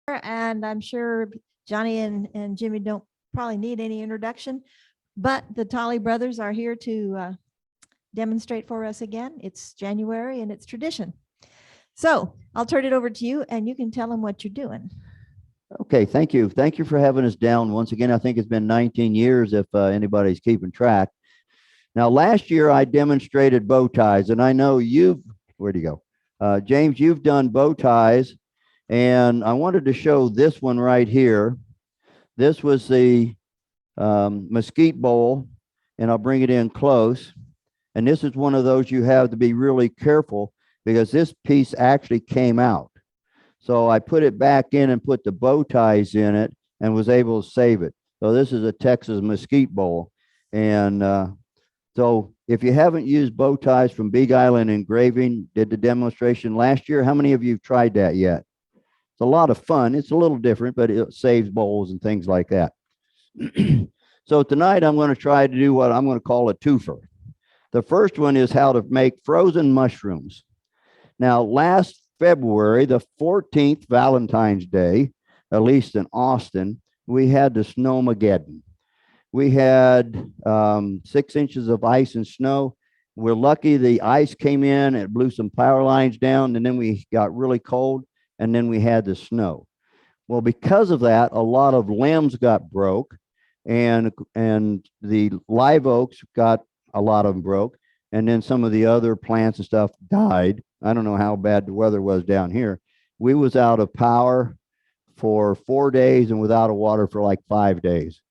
and I'm sure Johnny and Jimmy don't probably need any introduction, but the Tolly brothers are here to demonstrate for us again. It's January and it's tradition. So I'll turn it over to you and you can tell them what you're doing. Okay, thank you. Thank you for having us down once again. I think it's been 19 years if anybody's keeping track. Now, last year I demonstrated bow ties, and I know where'd you go? James, you've done bow ties, and I wanted to show this one right here. This was the mesquite bowl, and I'll bring it in close. And this is one of those you have to be really careful because this piece actually came out. So I put it back in and put the bow ties in it and was able to save it. So this is a Texas mesquite bowl. And so if you haven't used bow ties from Big Island Engraving, did the demonstration last year, how many of you have tried that yet? It's a lot of fun. It's a little different, but it saves bowls and things like that. So tonight I'm going to try to do what I'm going to call a twofer. The first one is how to make frozen mushrooms. Now, last February, the 14th, Valentine's Day, at least in Austin, we had the Snowmageddon. We had 6 inches of ice and snow. We're lucky the ice came in, it blew some power lines down, and then we got really cold, and then we had the snow. Well, because of that, a lot of limbs got broke, and the live oaks got a lot of them broke, and then some of the other plants and stuff died. I don't know how bad the weather was down here. We was out of power for 4 days and without a water for like 5 days.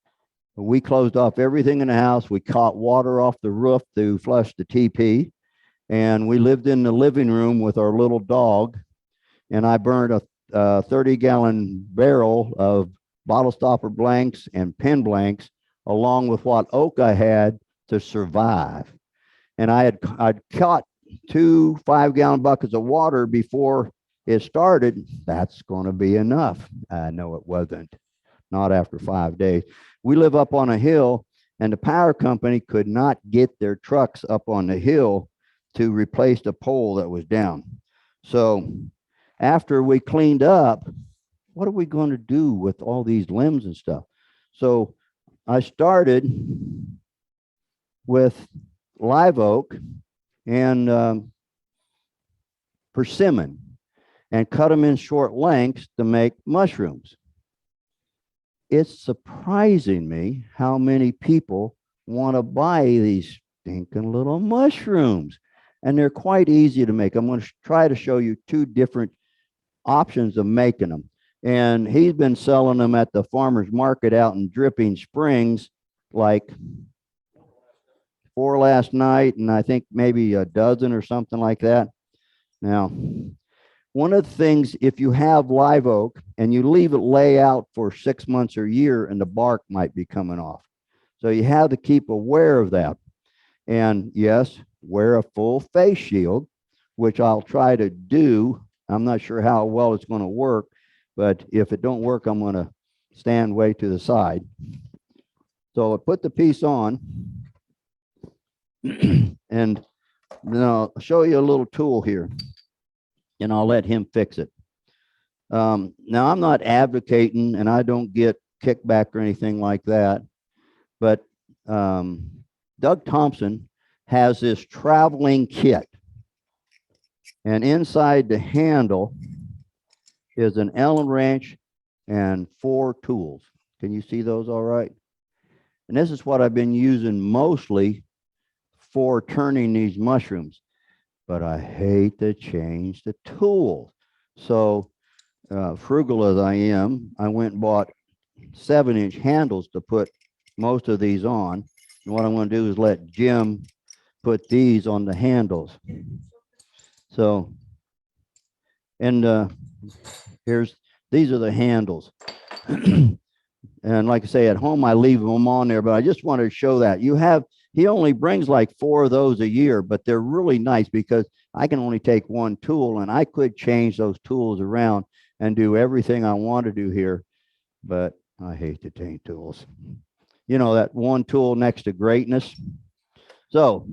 We closed off everything in the house. We caught water off the roof to flush the TP, and we lived in the living room with our little dog, and I burned a 30-gallon barrel of bottle stopper blanks and pen blanks along with what oak I had to survive. And I'd caught 2 5-gallon buckets of water before it started. That's going to be enough. No, it wasn't. Not after 5 days. We live up on a hill, and the power company could not get their trucks up on the hill to replace the pole that was down. So after we cleaned up, what are we going to do with all these limbs and stuff? So I started with live oak and persimmon and cut them in short lengths to make mushrooms. It's surprising me how many people want to buy these stinking little mushrooms, and they're quite easy to make. I'm going to try to show you 2 different options of making them. And he's been selling them at the farmer's market out in Dripping Springs, like 4 last night, and I think maybe a dozen or something like that. Now, one of the things, if you have live oak and you leave it lay out for 6 months or a year, and the bark might be coming off. So you have to keep aware of that. And yes, wear a full face shield, which I'll try to do. I'm not sure how well it's going to work, but if it don't work, I'm going to stand way to the side. So I put the piece on, and then I'll show you a little tool here, and I'll let him fix it. Now, I'm not advocating, and I don't get kickback or anything like that, but Doug Thompson has this traveling kit, and inside the handle is an Allen wrench and 4 tools. Can you see those all right? And this is what I've been using mostly for turning these mushrooms, but I hate to change the tools. So frugal as I am, I went and bought 7-inch handles to put most of these on. And what I'm going to do is let Jim put these on the handles. So, and these are the handles. And like I say, at home, I leave them on there, but I just wanted to show that. He only brings like 4 of those a year, but they're really nice because I can only take 1 tool, and I could change those tools around and do everything I want to do here, but I hate to change tools. You know, that 1 tool next to greatness. So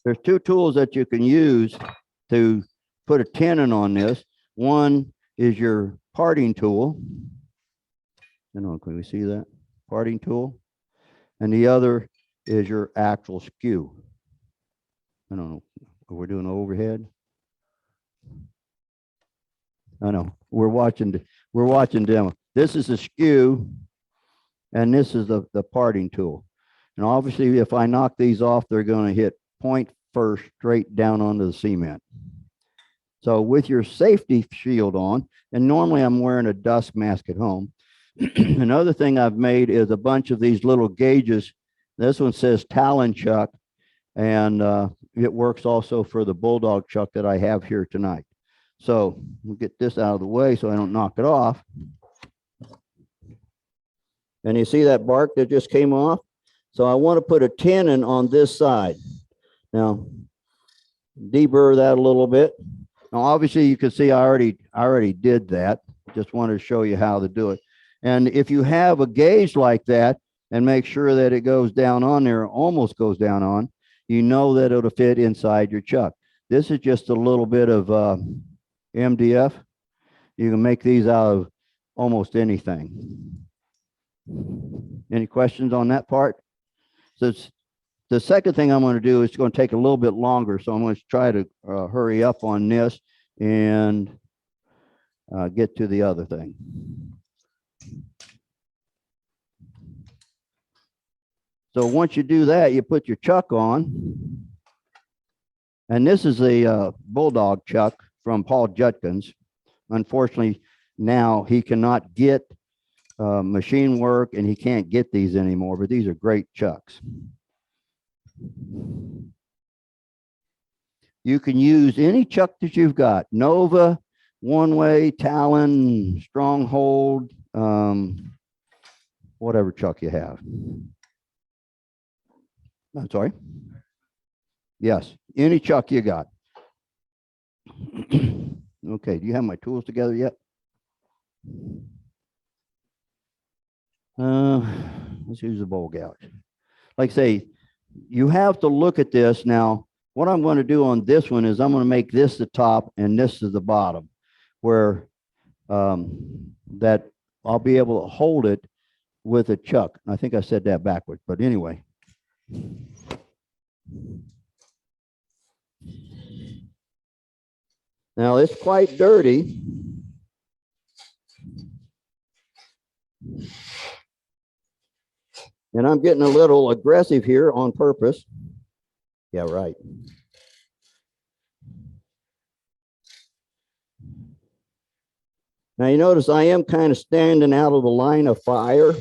there's 2 tools that you can use to put a tenon on this. One is your parting tool. I don't know, can we see that? Parting tool. And the other is your actual skew. I don't know, we're doing overhead. I know, we're watching demo. This is a skew, and this is the parting tool. And obviously, if I knock these off, they're going to hit point first straight down onto the cement. So with your safety shield on, and normally I'm wearing a dust mask at home. Another thing I've made is a bunch of these little gauges. This one says Talon chuck, and it works also for the Bulldog chuck that I have here tonight. So we'll get this out of the way so I don't knock it off. And you see that bark that just came off? So I want to put a tenon on this side. Now, deburr that a little bit. Now, obviously, you can see I already did that. Just wanted to show you how to do it. And if you have a gauge like that, and make sure that it goes down on there, almost goes down on, you know that it'll fit inside your chuck. This is just a little bit of MDF. You can make these out of almost anything. Any questions on that part? So the second thing I'm going to do is going to take a little bit longer, so I'm going to try to hurry up on this and get to the other thing. So once you do that, you put your chuck on, and this is a Bulldog chuck from Paul Judkins. Unfortunately, now he cannot get machine work, and he can't get these anymore, but these are great chucks. You can use any chuck that you've got, Nova, One Way, Talon, Stronghold, whatever chuck you have. I'm sorry. Yes, any chuck you got. Okay, do you have my tools together yet? Let's use the bowl gouge. Like I say, you have to look at this. Now, what I'm going to do on this one is I'm going to make this the top and this is the bottom, where that I'll be able to hold it with a chuck. I think I said that backwards, but anyway. Now it's quite dirty. And I'm getting a little aggressive here on purpose. Yeah, right. Now you notice I am kind of standing out of the line of fire.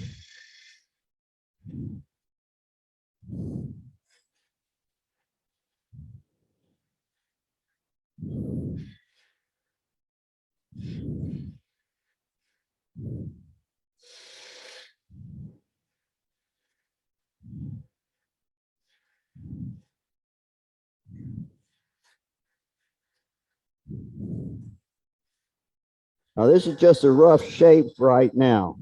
Now this is just a rough shape right now.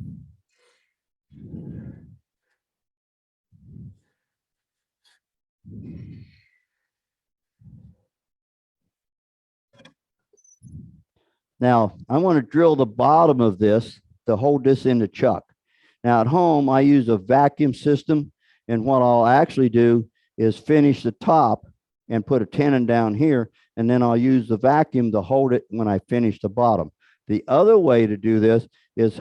Now I want to drill the bottom of this to hold this in the chuck. Now at home, I use a vacuum system, and what I'll actually do is finish the top and put a tenon down here, and then I'll use the vacuum to hold it when I finish the bottom. The other way to do this is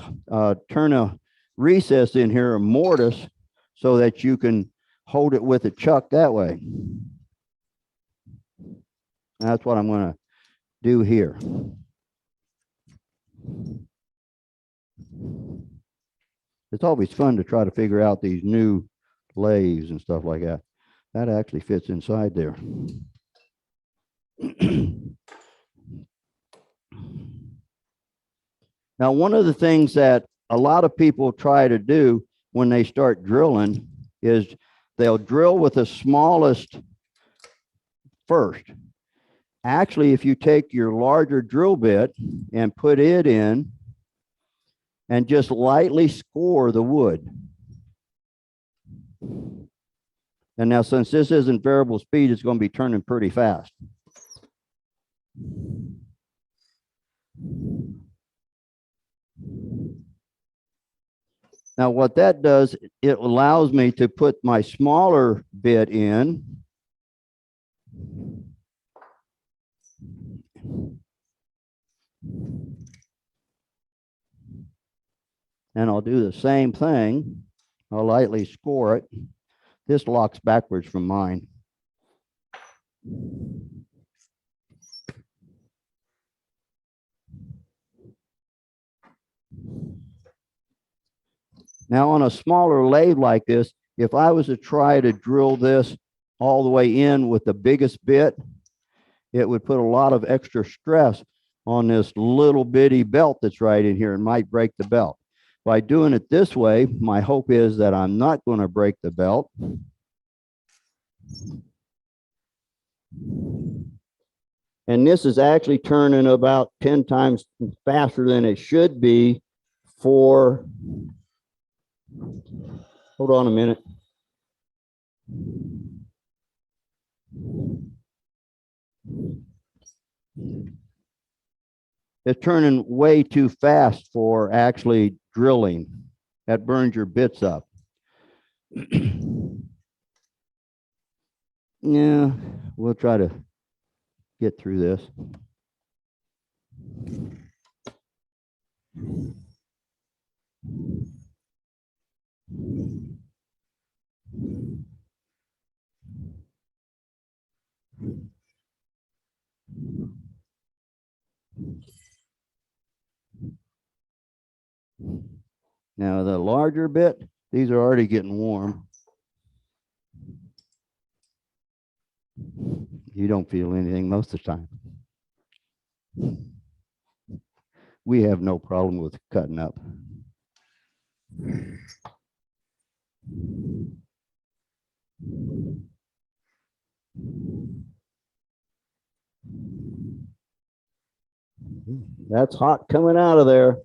turn a recess in here, a mortise, so that you can hold it with a chuck that way. That's what I'm going to do here. It's always fun to try to figure out these new lathes and stuff like that. That actually fits inside there. Now, one of the things that a lot of people try to do when they start drilling is they'll drill with the smallest first. Actually, if you take your larger drill bit and put it in and just lightly score the wood. And now, since this isn't variable speed, it's going to be turning pretty fast. Now, what that does, it allows me to put my smaller bit in. And I'll do the same thing. I'll lightly score it. This locks backwards from mine. Now, on a smaller lathe like this, if I was to try to drill this all the way in with the biggest bit, it would put a lot of extra stress on this little bitty belt that's right in here and might break the belt. By doing it this way, my hope is that I'm not going to break the belt. And this is actually turning about 10 times faster than it should be for, hold on a minute. It's turning way too fast for actually drilling. That burns your bits up. Yeah, we'll try to get through this. Now the larger bit, these are already getting warm. You don't feel anything most of the time. We have no problem with cutting up. That's hot coming out of there.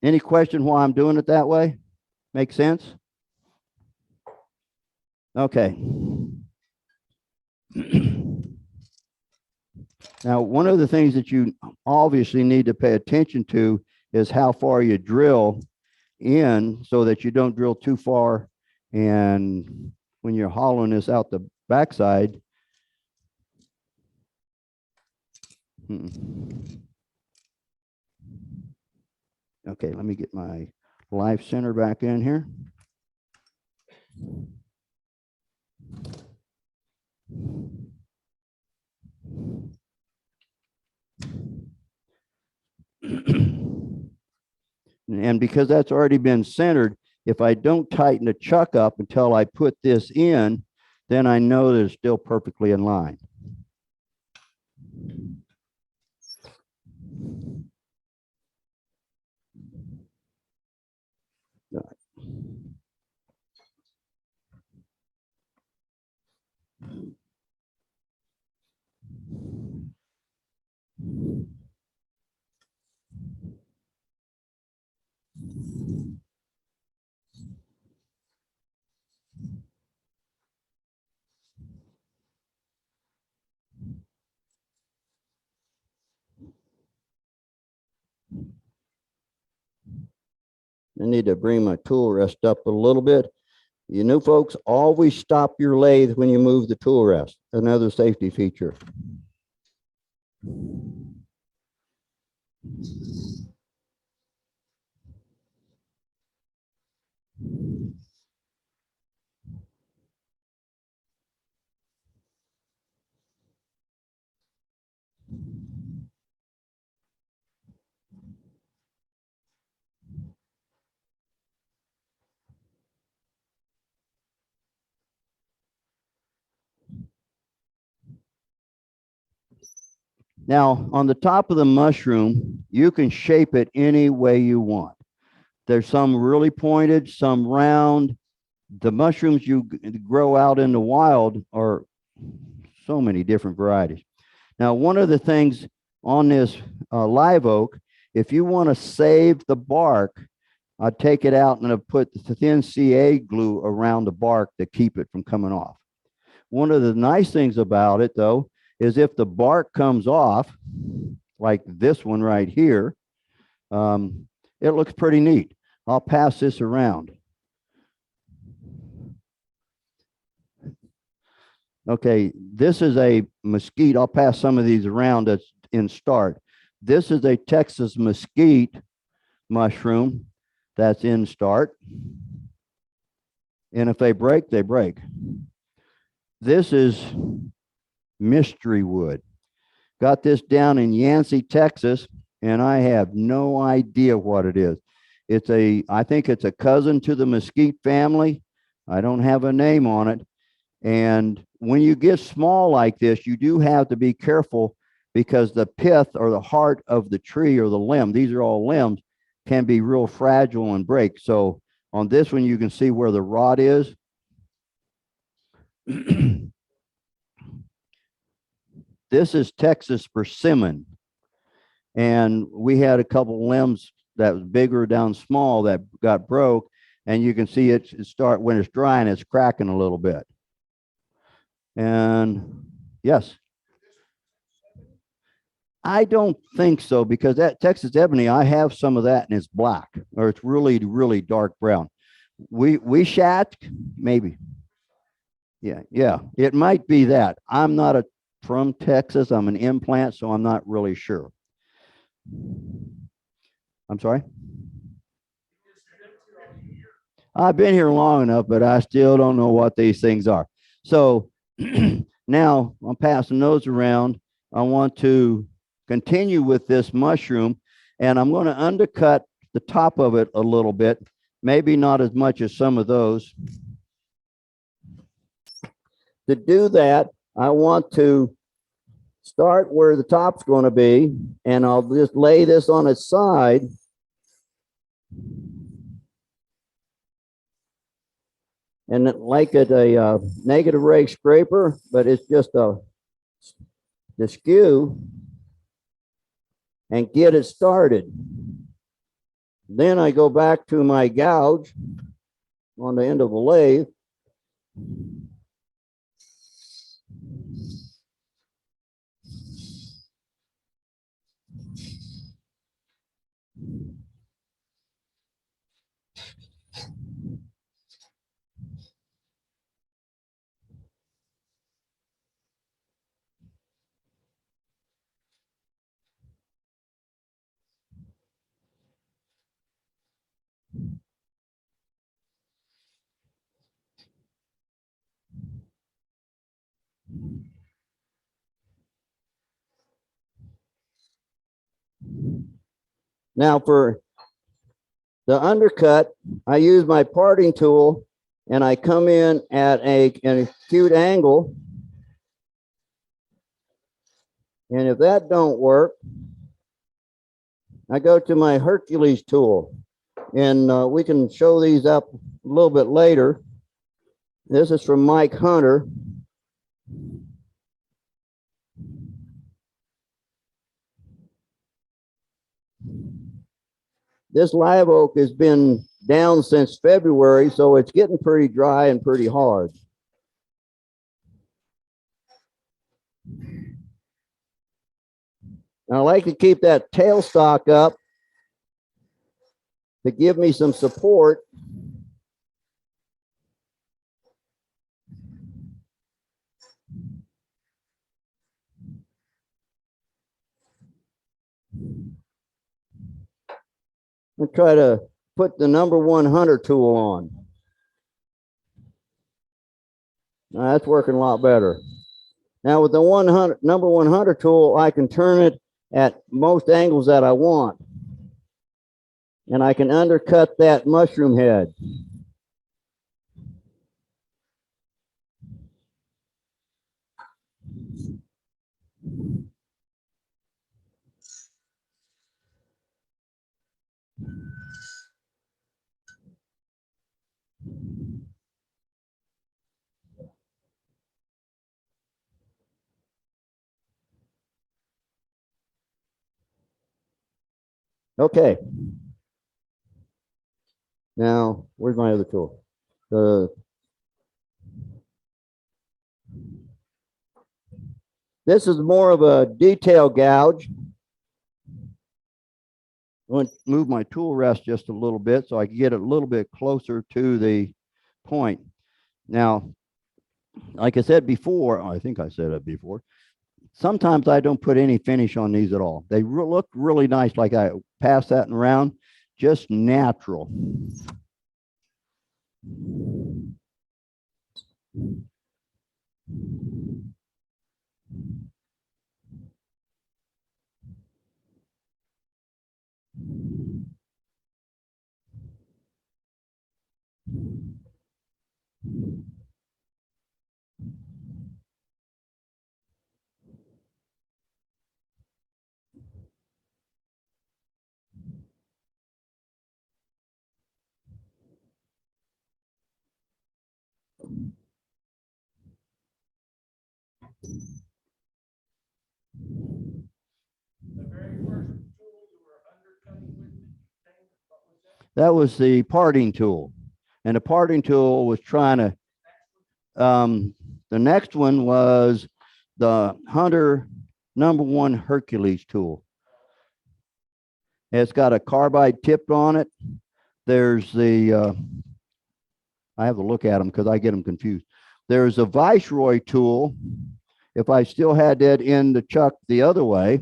Any question why I'm doing it that way? Make sense? Okay. Now, one of the things that you obviously need to pay attention to is how far you drill in so that you don't drill too far. And when you're hollowing this out the backside, okay, let me get my live center back in here. And because that's already been centered, if I don't tighten the chuck up until I put this in, then I know that it's still perfectly in line. I need to bring my tool rest up a little bit. You new folks, always stop your lathe when you move the tool rest. Another safety feature. Now, on the top of the mushroom, you can shape it any way you want. There's some really pointed, some round. The mushrooms you grow out in the wild are so many different varieties. Now, one of the things on this live oak, if you want to save the bark, I'd take it out and I'd put the thin CA glue around the bark to keep it from coming off. One of the nice things about it, though, is if the bark comes off, like this one right here, it looks pretty neat. I'll pass this around. Okay, this is a mesquite. I'll pass some of these around that's in start. This is a Texas mesquite mushroom that's in start. And if they break, they break. This is mystery wood. Got this down in Yancey, Texas, and I have no idea what it is. I think it's a cousin to the mesquite family. I don't have a name on it. And when you get small like this, you do have to be careful because the pith or the heart of the tree or the limb, these are all limbs, can be real fragile and break. So on this one, you can see where the rod is. This is Texas persimmon. And we had a couple limbs that was bigger down small that got broke. And you can see it start when it's drying, it's cracking a little bit. And yes. I don't think so, because that Texas ebony, I have some of that and it's black, or it's really, really dark brown. We shat, maybe. Yeah, it might be that. I'm not from Texas. I'm an implant, so I'm not really sure. I'm sorry? I've been here long enough, but I still don't know what these things are. So now I'm passing those around. I want to continue with this mushroom, and I'm going to undercut the top of it a little bit, maybe not as much as some of those. To do that, I want to start where the top's going to be, and I'll just lay this on its side. And like a negative rake scraper, but it's just the skew, and get it started. Then I go back to my gouge on the end of the lathe. Now for the undercut, I use my parting tool and I come in at an acute angle. And if that don't work, I go to my Hercules tool, and we can show these up a little bit later. This is from Mike Hunter. This live oak has been down since February, so it's getting pretty dry and pretty hard. And I like to keep that tailstock up to give me some support. I'll try to put the number 1 hunter tool on. Now that's working a lot better. Now with the number 1 hunter tool, I can turn it at most angles that I want. And I can undercut that mushroom head. Okay. Now, where's my other tool? This is more of a detail gouge. I want to move my tool rest just a little bit so I can get it a little bit closer to the point. Now, like I said before, I think I said it before, sometimes I don't put any finish on these at all. They look really nice, like I pass that around, just natural. That was the parting tool. And the parting tool was trying to, the next one was the Hunter #1 Hercules tool. It's got a carbide tip on it. There's the, I have to look at them because I get them confused. There's a Viceroy tool. If I still had that in the chuck the other way,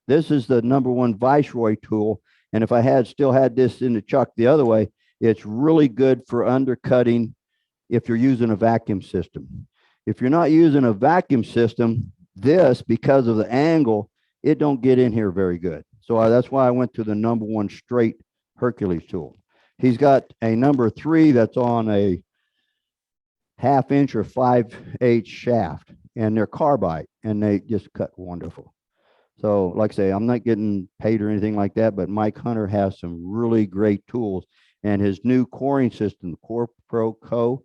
this is the #1 Viceroy tool. And if I had still had this in the chuck the other way, it's really good for undercutting if you're using a vacuum system. If you're not using a vacuum system, this, because of the angle, it don't get in here very good. So that's why I went to the #1 straight Hercules tool. He's got a #3 that's on a 1/2 inch or 5/8 shaft, and they're carbide, and they just cut wonderful. So like I say, I'm not getting paid or anything like that, but Mike Hunter has some really great tools, and his new coring system, the Core Pro Co.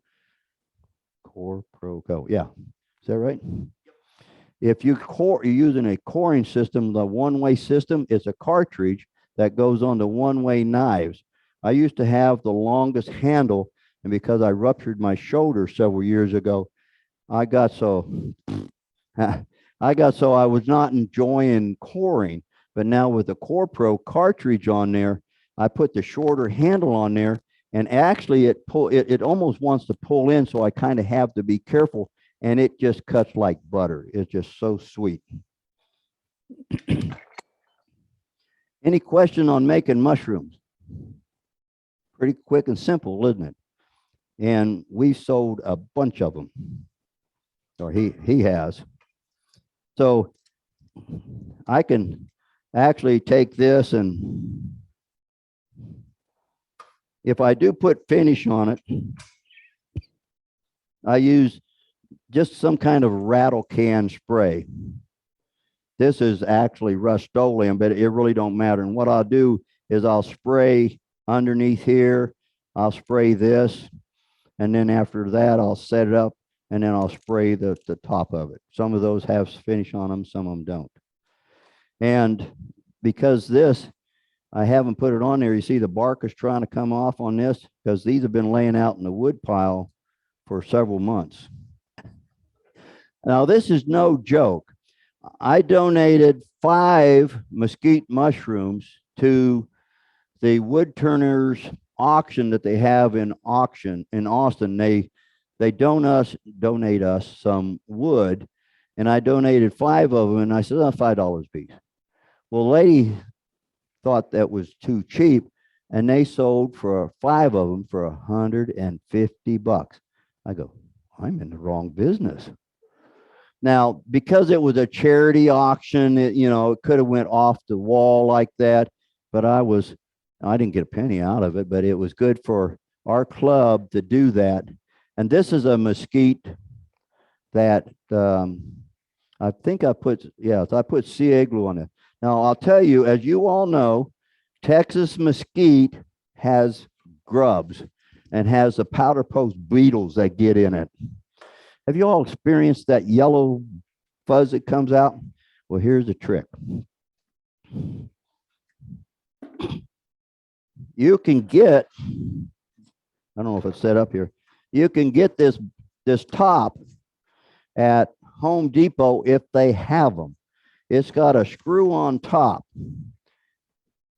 Yeah, is that right? If you're using a coring system, the one-way system, it's a cartridge that goes on the one-way knives. I used to have the longest handle, and because I ruptured my shoulder several years ago, I got so I was not enjoying coring. But now with the Core Pro cartridge on there, I put the shorter handle on there, and actually it almost wants to pull in, so I kind of have to be careful, and it just cuts like butter. It's just so sweet. Any question on making mushrooms? Pretty quick and simple, isn't it? And we sold a bunch of them, or he has. So I can actually take this, and if I do put finish on it, I use just some kind of rattle can spray. This is actually Rust-Oleum, but it really don't matter. And what I'll do is I'll spray underneath here. I'll spray this, and then after that, I'll set it up, and then I'll spray the top of it. Some of those have finish on them, some of them don't. And because this, I haven't put it on there. You see the bark is trying to come off on this because these have been laying out in the wood pile for several months. Now, this is no joke. I donated 5 mesquite mushrooms to the Woodturners auction that they have in Austin. They donate us some wood, and I donated 5 of them, and I said, oh, $5 a piece. Well, the lady thought that was too cheap, and they sold for 5 of them for $150. I go, I'm in the wrong business. Now, because it was a charity auction, it could have went off the wall like that, but I didn't get a penny out of it, but it was good for our club to do that. And this is a mesquite that I think I put CA glue on it. Now, I'll tell you, as you all know, Texas mesquite has grubs and has the powder post beetles that get in it. Have you all experienced that yellow fuzz that comes out? Well, here's the trick. You can get I don't know if it's set up here. You can get this top at Home Depot if they have them. It's got a screw on top.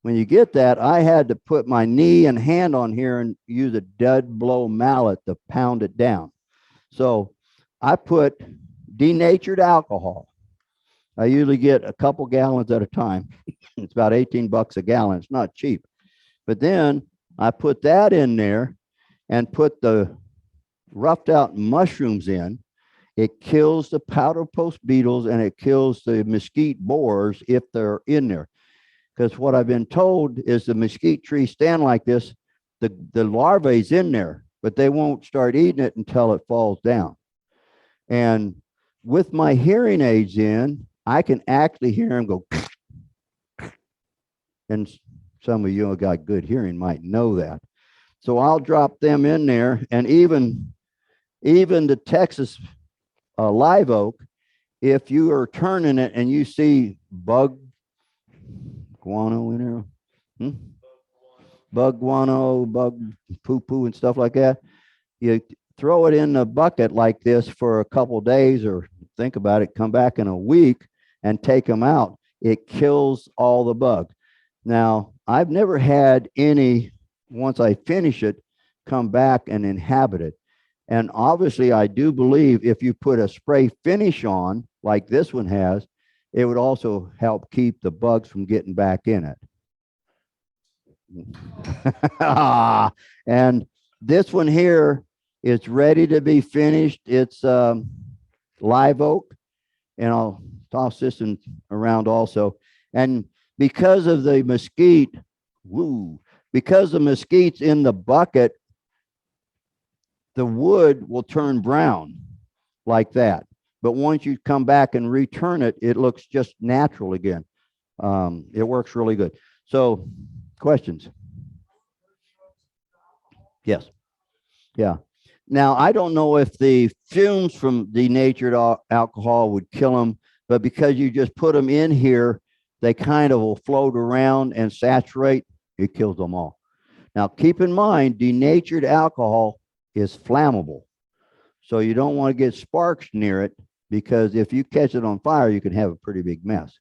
When you get that, I had to put my knee and hand on here and use a dead blow mallet to pound it down. So I put denatured alcohol. I usually get a couple gallons at a time. It's about $18 a gallon. It's not cheap. But then I put that in there and put the roughed out mushrooms in. It kills the powder post beetles and it kills the mesquite borers if they're in there. Because what I've been told is the mesquite trees stand like this, the larvae's in there, but they won't start eating it until it falls down. And with my hearing aids in, I can actually hear them go. And some of you who got good hearing might know that. So I'll drop them in there, and even the Texas live oak, if you are turning it and you see bug guano in there, bug guano, bug poo-poo and stuff like that, you throw it in a bucket like this for a couple days, or think about it, come back in a week and take them out. It kills all the bugs. Now, I've never had any, once I finish it, come back and inhabit it. And obviously, I do believe if you put a spray finish on, like this one has, it would also help keep the bugs from getting back in it. And this one here is ready to be finished. It's live oak, and I'll toss this around also. And because of the mesquite, because the mesquite's in the bucket, the wood will turn brown like that. But once you come back and return it, it looks just natural again. It works really good. So, questions? Yes. Yeah. Now, I don't know if the fumes from denatured alcohol would kill them, but because you just put them in here, they kind of will float around and saturate. It kills them all. Now, keep in mind, denatured alcohol is flammable. So you don't want to get sparks near it, because if you catch it on fire, you can have a pretty big mess.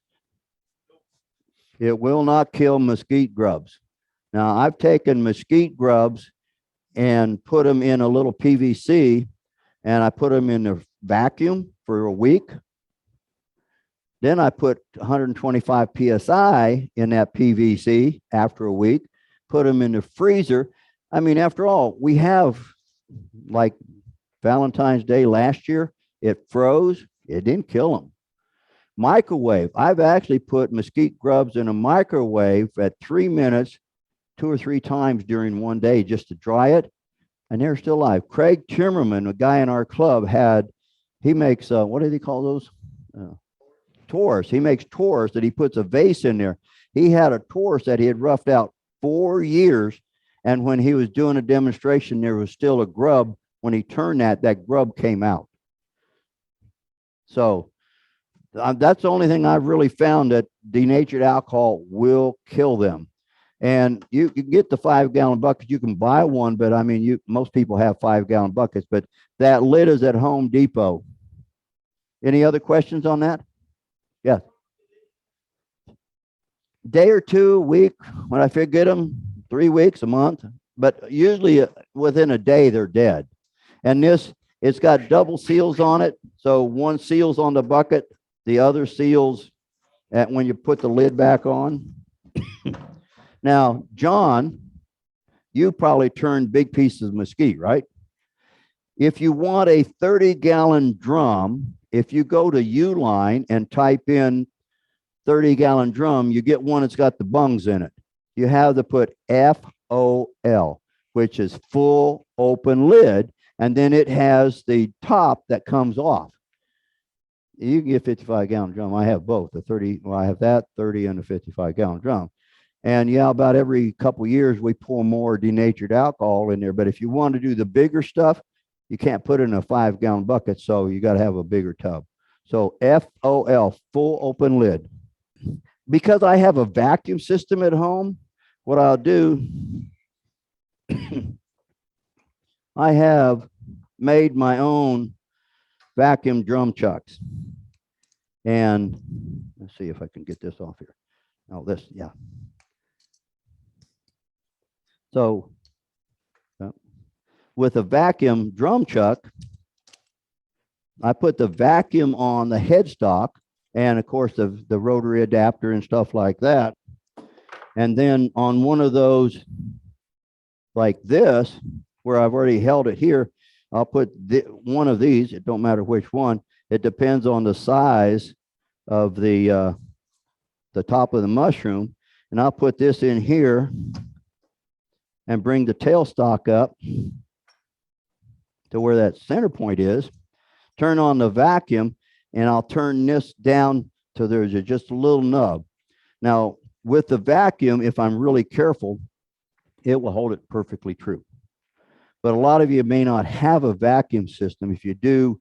It will not kill mesquite grubs. Now, I've taken mesquite grubs and put them in a little PVC, and I put them in the vacuum for a week. Then I put 125 PSI in that PVC after a week, put them in the freezer. I mean, after all, we have, like Valentine's Day last year, it froze. It didn't kill them. Microwave. I've actually put mesquite grubs in a microwave at 3 minutes, 2 or 3 times during one day just to dry it, and they're still alive. Craig Timmerman, a guy in our club, he makes, what do they call those? Taurus. He makes Taurus that he puts a vase in there. He had a Taurus that he had roughed out 4 years, and when he was doing a demonstration, there was still a grub. When he turned that grub came out. So that's the only thing I've really found, that denatured alcohol will kill them. And you can get the 5-gallon bucket. You can buy one, but I mean, most people have 5-gallon buckets. But that lid is at Home Depot. Any other questions on that? Yes. Day or 2, a week. When I get them, 3 weeks, a month. But usually within a day, they're dead. And it's got double seals on it. So one seals on the bucket, the other seals when you put the lid back on. Now, John, you probably turned big pieces of mesquite, right? If you want a 30-gallon drum, if you go to Uline and type in 30-gallon drum, you get one that's got the bungs in it. You have to put FOL, which is full open lid, and then it has the top that comes off. You can get 55-gallon drum. I have both, I have that 30 and a 55-gallon drum. And yeah, about every couple of years, we pour more denatured alcohol in there. But if you want to do the bigger stuff, you can't put it in a 5-gallon bucket. So you got to have a bigger tub. So FOL, full open lid. Because I have a vacuum system at home, what I'll do, I have made my own vacuum drum chucks. And let's see if I can get this off here. Oh, this, yeah. So with a vacuum drum chuck, I put the vacuum on the headstock and of course the rotary adapter and stuff like that. And then on one of those like this, where I've already held it here, I'll put one of these. It don't matter which one. It depends on the size of the top of the mushroom. And I'll put this in here and bring the tailstock up to where that center point is. Turn on the vacuum, and I'll turn this down to there's just a little nub. Now, with the vacuum, if I'm really careful, it will hold it perfectly true. But a lot of you may not have a vacuum system. If you do,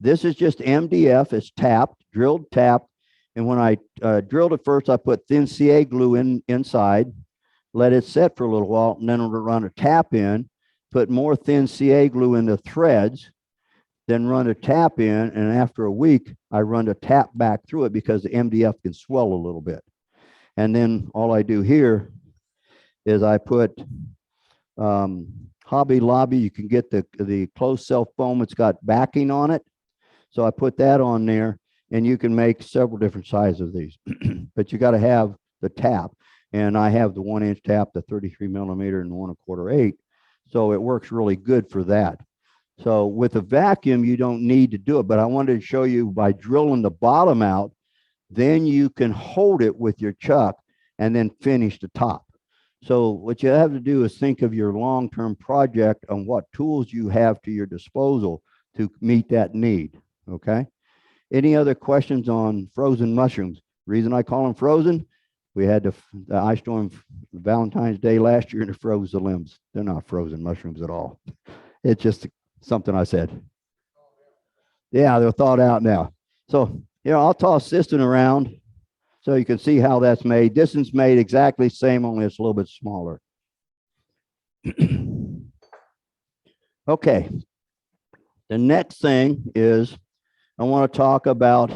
this is just MDF. It's tapped, drilled, tapped. And when I drilled it first, I put thin CA glue inside, let it set for a little while, and then I'll run a tap in, put more thin CA glue in the threads, then run a tap in, and after a week, I run a tap back through it because the MDF can swell a little bit. And then all I do here is I put Hobby Lobby. You can get the closed cell foam. It's got backing on it. So I put that on there, and you can make several different sizes of these. But you got to have the tap. And I have the 1-inch tap, the 33 millimeter, and the 1/4 8. So it works really good for that. So with a vacuum, you don't need to do it. But I wanted to show you by drilling the bottom out, then you can hold it with your chuck and then finish the top. So what you have to do is think of your long-term project and what tools you have to your disposal to meet that need, okay? Any other questions on frozen mushrooms? Reason I call them frozen, we had the ice storm Valentine's Day last year and it froze the limbs. They're not frozen mushrooms at all. It's just something I said. Yeah, they're thawed out now. So, I'll toss this one around so you can see how that's made. This one's made exactly the same, only it's a little bit smaller. Okay. The next thing is I want to talk about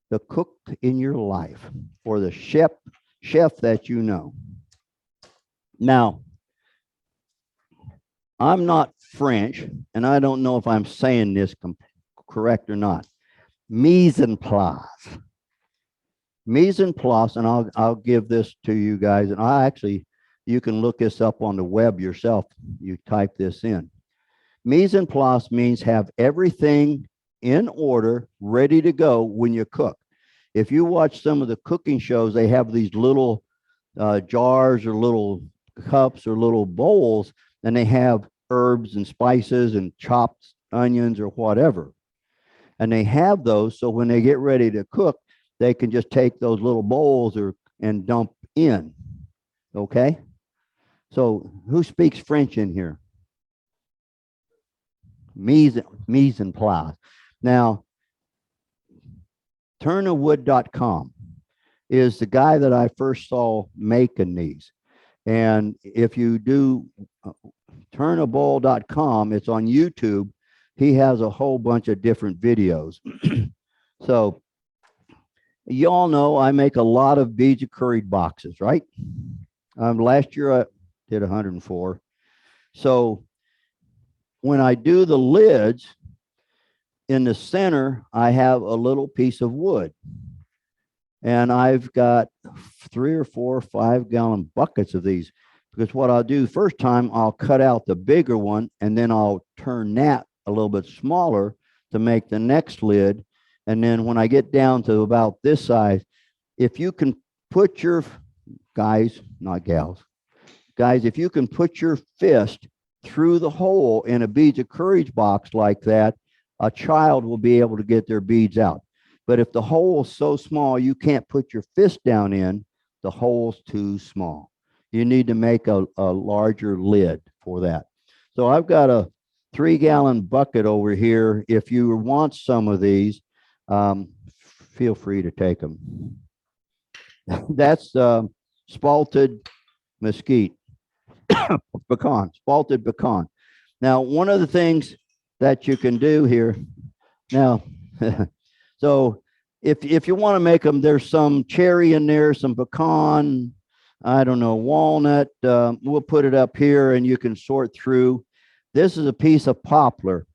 the cook in your life or the chef that you know. Now, I'm not French, and I don't know if I'm saying this correct or not. Mise en place. Mise en place, and I'll give this to you guys, and you can look this up on the web yourself. You type this in. Mise en place means have everything in order, ready to go when you cook. If you watch some of the cooking shows, they have these little jars or little cups or little bowls, and they have herbs and spices and chopped onions or whatever. And they have those so when they get ready to cook, they can just take those little bowls and dump in. Okay? So who speaks French in here? Mise en place. Now, turnerwood.com is the guy that I first saw making these. And if you do turnabowl.com, it's on YouTube. He has a whole bunch of different videos. So you all know I make a lot of beads of curried boxes, right? Last year I did 104. So when I do the lids, in the center, I have a little piece of wood. And I've got 3 or 4 or 5 gallon buckets of these. Because what I'll do first time, I'll cut out the bigger one, and then I'll turn that a little bit smaller to make the next lid. And then when I get down to about this size, if you can put your, guys, not gals, guys, if you can put your fist through the hole in a beads of courage box like that, a child will be able to get their beads out. But if the hole is so small you can't put your fist down in, the hole's too small. You need to make a larger lid for that. So I've got a 3 gallon bucket over here. If you want some of these, feel free to take them. That's spalted mesquite, pecan, spalted pecan. Now, one of the things that you can do here now, so if you want to make them, there's some cherry in there, some pecan, I don't know, walnut. We'll put it up here and you can sort through. This is a piece of poplar.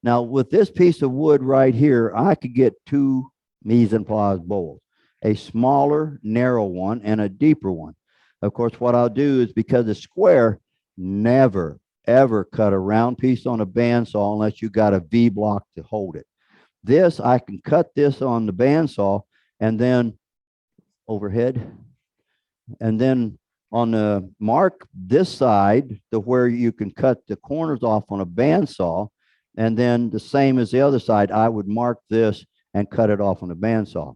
Now, with this piece of wood right here, I could get two mise en place bowls, a smaller, narrow one and a deeper one. Of course, what I'll do is, because it's square, never, ever cut a round piece on a bandsaw unless you got a V block to hold it. This, I can cut this on the bandsaw and then overhead, and then on the mark this side to where you can cut the corners off on a bandsaw, and then the same as the other side, I would mark this and cut it off on a bandsaw.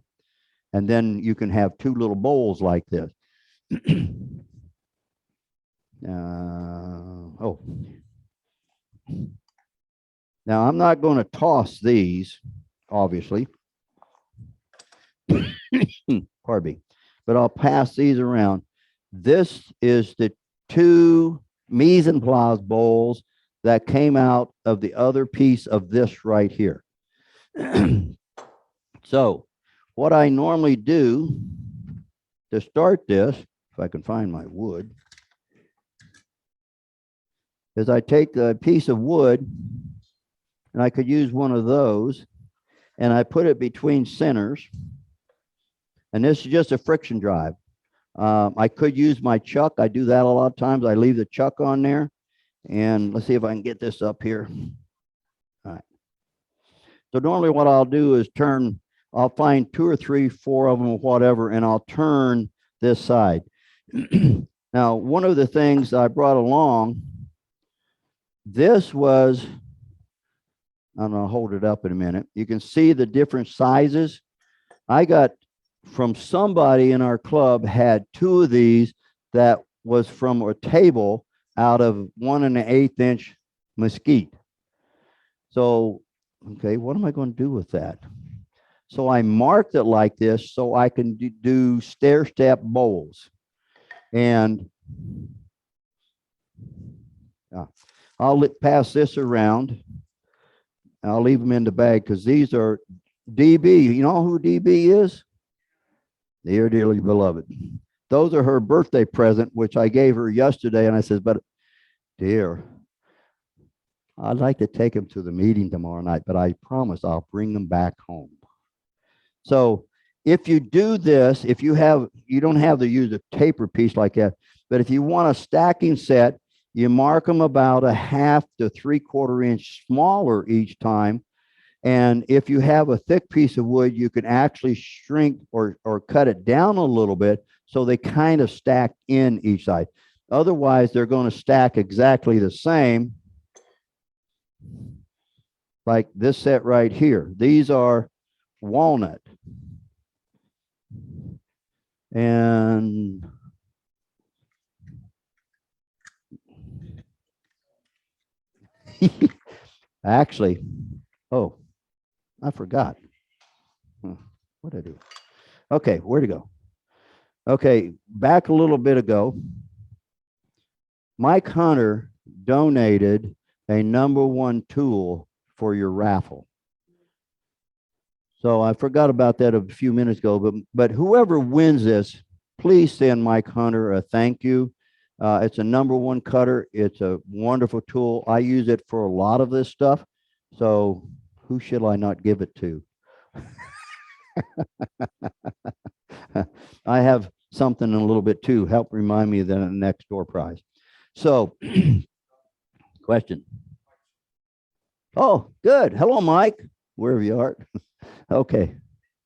And then you can have two little bowls like this. Oh. Now, I'm not going to toss these, obviously. Pardon me. But I'll pass these around. This is the two mise en place bowls that came out of the other piece of this right here. So what I normally do to start this, if I can find my wood, is I take a piece of wood, and I could use one of those, and I put it between centers. And this is just a friction drive. I could use my chuck. I do that a lot of times. I leave the chuck on there. And let's see if I can get this up here. All right. So normally what I'll do is turn, I'll find 2 or 3, 4 of them or whatever, and I'll turn this side. Now, one of the things I brought along, this was, I'm going to hold it up in a minute. You can see the different sizes. I got from somebody in our club had 2 of these that was from a table out of 1 1/8 inch mesquite. So, okay, what am I going to do with that? So I marked it like this so I can do stair step bowls. And I'll pass this around. I'll leave them in the bag because these are DB. You know who DB is? Dear, dearly beloved. Those are her birthday present, which I gave her yesterday. And I said, but dear, I'd like to take them to the meeting tomorrow night, but I promise I'll bring them back home. So if you do this, if you don't have to use a taper piece like that, but if you want a stacking set, you mark them about 1/2 to 3/4 inch smaller each time. And if you have a thick piece of wood, you can actually shrink or cut it down a little bit so they kind of stack in each side. Otherwise, they're going to stack exactly the same, like this set right here. These are walnut. And actually, oh, I forgot. What did I do? Okay, where'd it go? Okay, back a little bit ago, Mike Hunter donated a #1 tool for your raffle. So I forgot about that a few minutes ago, but whoever wins this, please send Mike Hunter a thank you. It's a #1 cutter. It's a wonderful tool. I use it for a lot of this stuff. So who should I not give it to? I have something in a little bit too. Help remind me of the next door prize. So, question. Oh, good. Hello, Mike, wherever you are. Okay.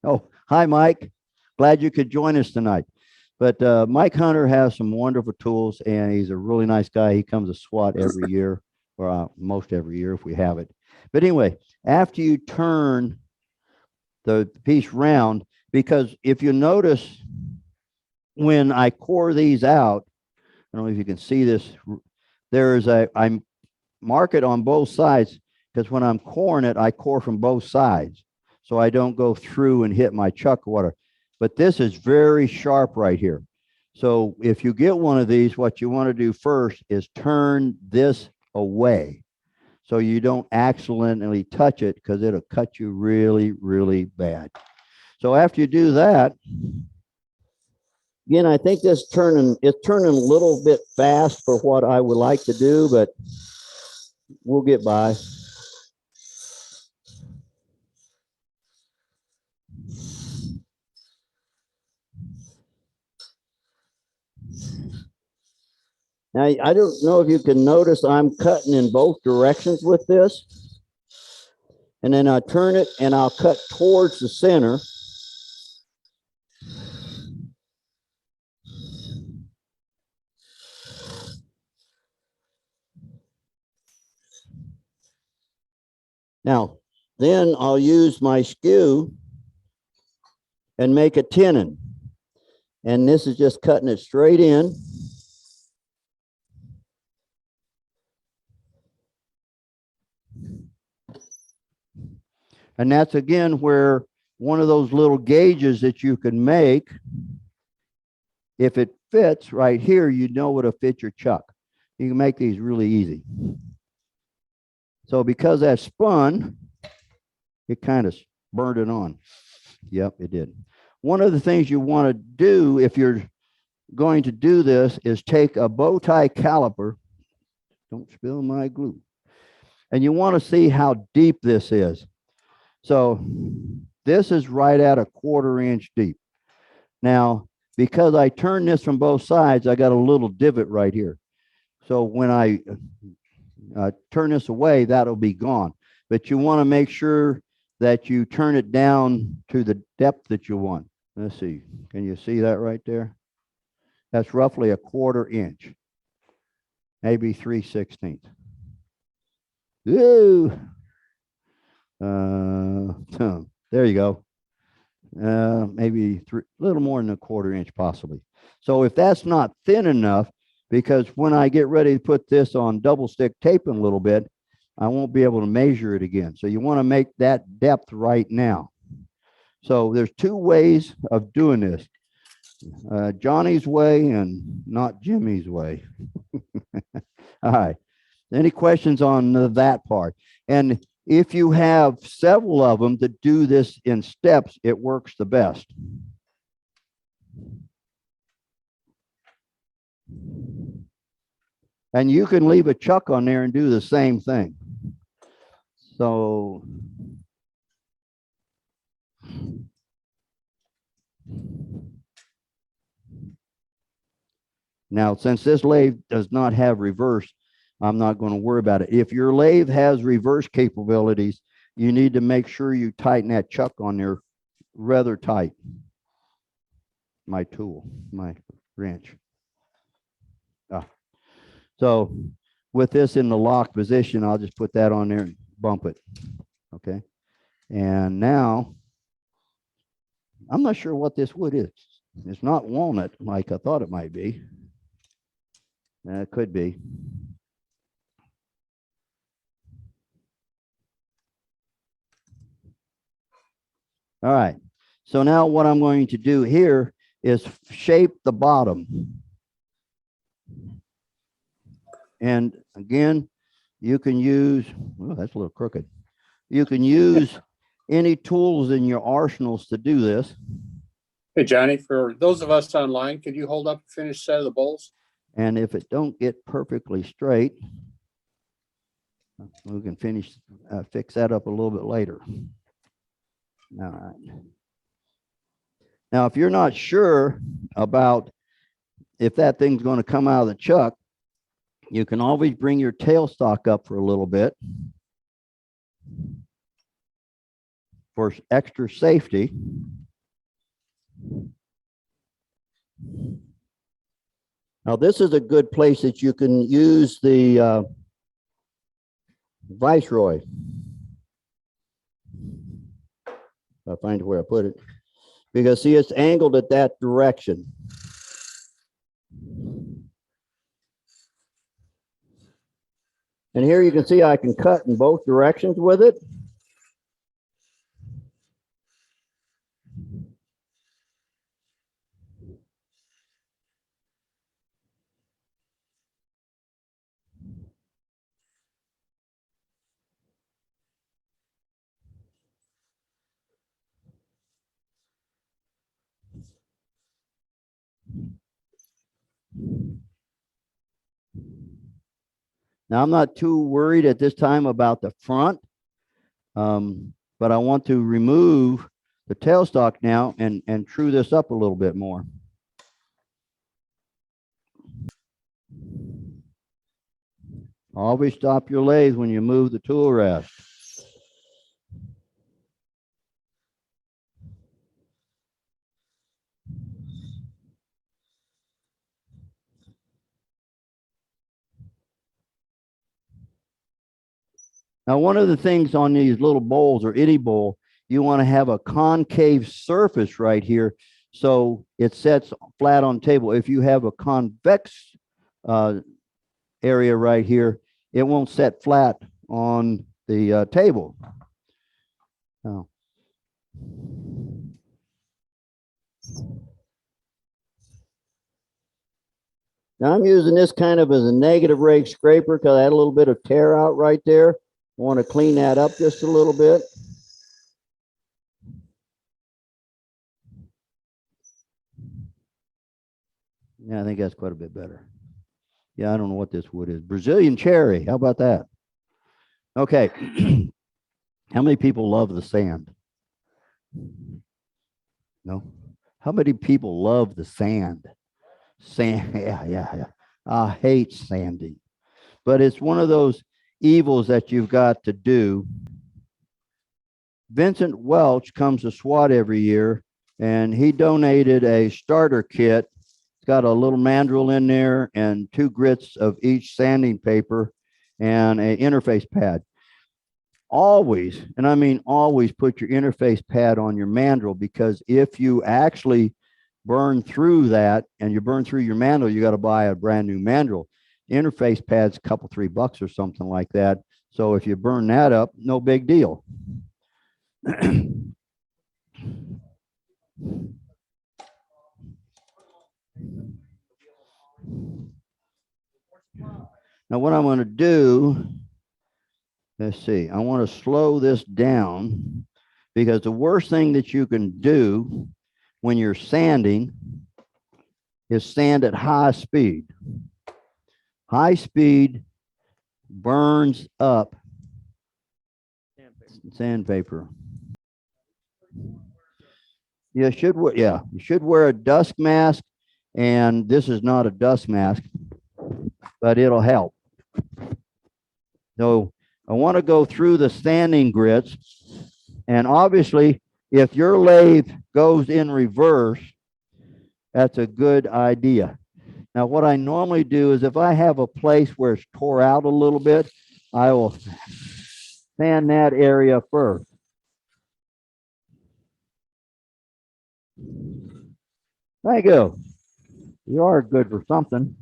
Oh, hi, Mike. Glad you could join us tonight. But Mike Hunter has some wonderful tools, and he's a really nice guy. He comes to SWAT every year, or most every year if we have it. But anyway, after you turn the piece round, because if you notice, when I core these out, I don't know if you can see this, I mark it on both sides, because when I'm coring it, I core from both sides. So I don't go through and hit my chuck or whatever. But this is very sharp right here. So if you get one of these, what you want to do first is turn this away. so you don't accidentally touch it, because it'll cut you really, really bad. So after you do that, again, I think it's turning a little bit fast for what I would like to do, but we'll get by. Now, I don't know if you can notice I'm cutting in both directions with this. And then I turn it and I'll cut towards the center. Now, then I'll use my skew and make a tenon. And this is just cutting it straight in. And that's again where one of those little gauges that you can make, if it fits right here, you know it'll fit your chuck. You can make these really easy. So because that spun, it kind of burned it on. Yep, it did. One of the things you want to do if you're going to do this is take a bow tie caliper. Don't spill my glue. And you want to see how deep this is. So this is right at a 1/4 inch deep. Now, because I turned this from both sides, I got a little divot right here. So when I turn this away, that'll be gone. But you want to make sure that you turn it down to the depth that you want. Let's see. Can you see that right there? That's roughly a 1/4 inch, maybe 3/16. Ooh. There you go. Maybe a little more than a 1/4 inch possibly. So if that's not thin enough, because when I get ready to put this on double stick taping a little bit, I won't be able to measure it again. So you want to make that depth right now. So there's 2 ways of doing this. Johnny's way and not Jimmy's way. All right. Any questions on that part? And if you have several of them that do this in steps, it works the best. And you can leave a chuck on there and do the same thing. So now, since this lathe does not have reverse, I'm not going to worry about it. If your lathe has reverse capabilities, you need to make sure you tighten that chuck on there rather tight. My tool, my wrench. So with this in the lock position, I'll just put that on there and bump it. Okay. And now, I'm not sure what this wood is. It's not walnut like I thought it might be. It could be. All right. So now what I'm going to do here is shape the bottom. And again, you can use, well, that's a little crooked. You can use any tools in your arsenals to do this. Hey, Johnny, for those of us online, could you hold up a finished set of the bowls? And if it don't get perfectly straight, we can fix that up a little bit later. All right. Now, if you're not sure about if that thing's going to come out of the chuck, you can always bring your tailstock up for a little bit for extra safety. Now, this is a good place that you can use the Viceroy. I'll find where I put it. Because see, it's angled at that direction. And here you can see I can cut in both directions with it. Now, I'm not too worried at this time about the front, but I want to remove the tailstock now and true this up a little bit more. Always stop your lathe when you move the tool rest. Now, one of the things on these little bowls or itty bowl, you want to have a concave surface right here so it sets flat on the table. If you have a convex area right here, it won't set flat on the table. Now, I'm using this kind of as a negative rake scraper because I had a little bit of tear out right there. I want to clean that up just a little bit. Yeah, I think that's quite a bit better. Yeah, I don't know what this wood is. Brazilian cherry. How about that? Okay. How many people love the sand? No? How many people love the sand? Sand, yeah. I hate sanding. But it's one of those evils that you've got to do. Vincent Welch comes to SWAT every year, and he donated a starter kit. It's got a little mandrel in there and 2 grits of each sanding paper and an interface pad. Always, and I mean always, put your interface pad on your mandrel, because if you actually burn through that and you burn through your mandrel, you got to buy a brand new mandrel. Interface pad's a couple, $3 or something like that. So if you burn that up, no big deal. Now, what I'm going to do, let's see, I want to slow this down, because the worst thing that you can do when you're sanding is sand at high speed. High speed burns up sandpaper. You should wear a dust mask, and this is not a dust mask, but it'll help. So I want to go through the sanding grits, and obviously if your lathe goes in reverse, that's a good idea. Now, what I normally do is if I have a place where it's tore out a little bit, I will sand that area first. Thank you. You are good for something.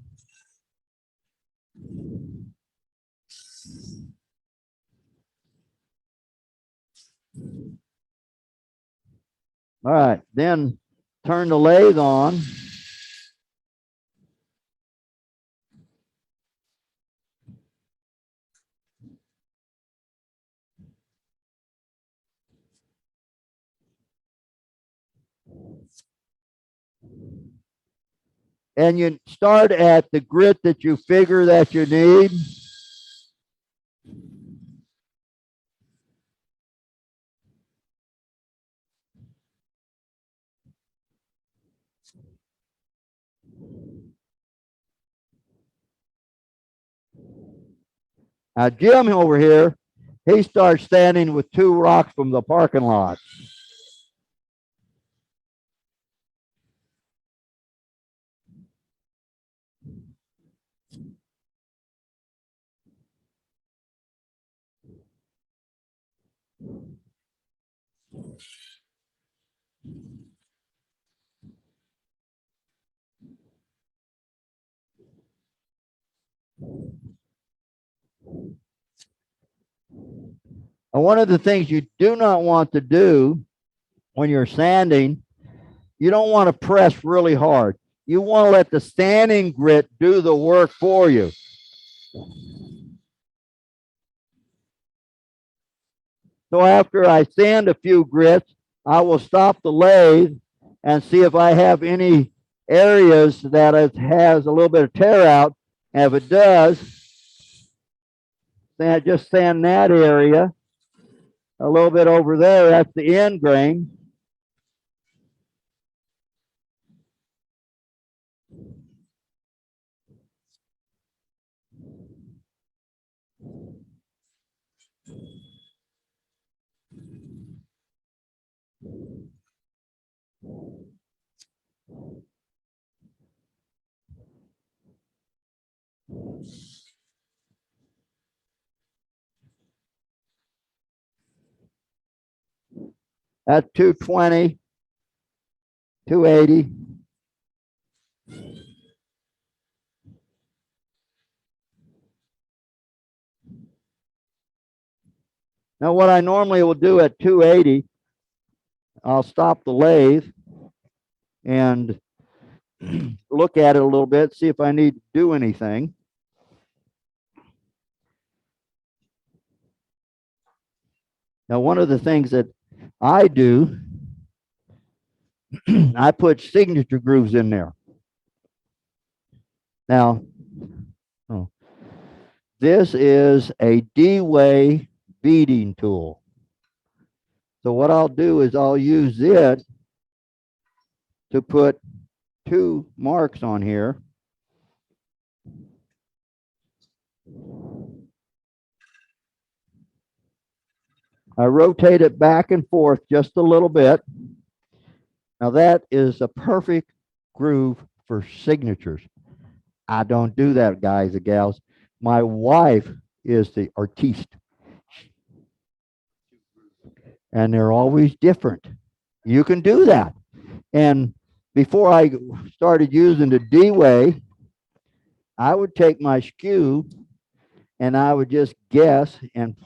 All right, then turn the lathe on. And you start at the grit that you figure that you need. Now, Jim over here, he starts standing with 2 rocks from the parking lot. And one of the things you do not want to do when you're sanding, you don't want to press really hard. You want to let the sanding grit do the work for you. So after I sand a few grits, I will stop the lathe and see if I have any areas that it has a little bit of tear out. And if it does, just sand that area. A little bit over there, that's the end grain. That's 220, 280. Now, what I normally will do at 280, I'll stop the lathe and look at it a little bit, see if I need to do anything. Now, one of the things that I do, I put signature grooves in there. Now, this is a D-way beading tool. So what I'll do is I'll use it to put 2 marks on here. I rotate it back and forth just a little bit. Now that is a perfect groove for signatures. I don't do that, guys and gals. My wife is the artiste. And they're always different. You can do that. And before I started using the D-way, I would take my skew and I would just guess and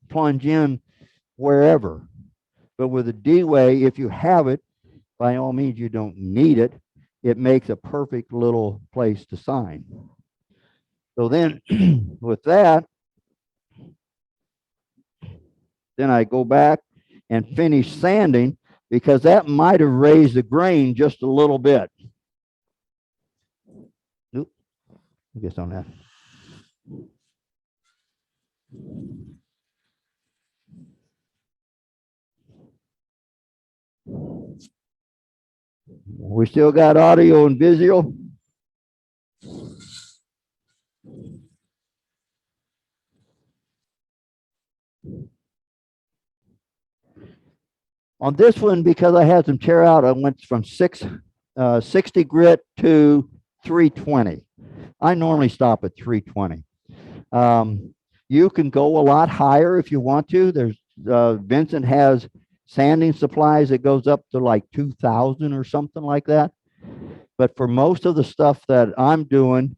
plunge in wherever. But with a D-way, if you have it, by all means, you don't need it. It makes a perfect little place to sign. So then with that, then I go back and finish sanding because that might have raised the grain just a little bit. Oop, I guess on that. We still got audio and visual. On this one, because I had some tear out, I went from 60 grit to 320. I normally stop at 320. You can go a lot higher if you want to. There's Vincent has sanding supplies that goes up to like 2,000 or something like that. But for most of the stuff that I'm doing,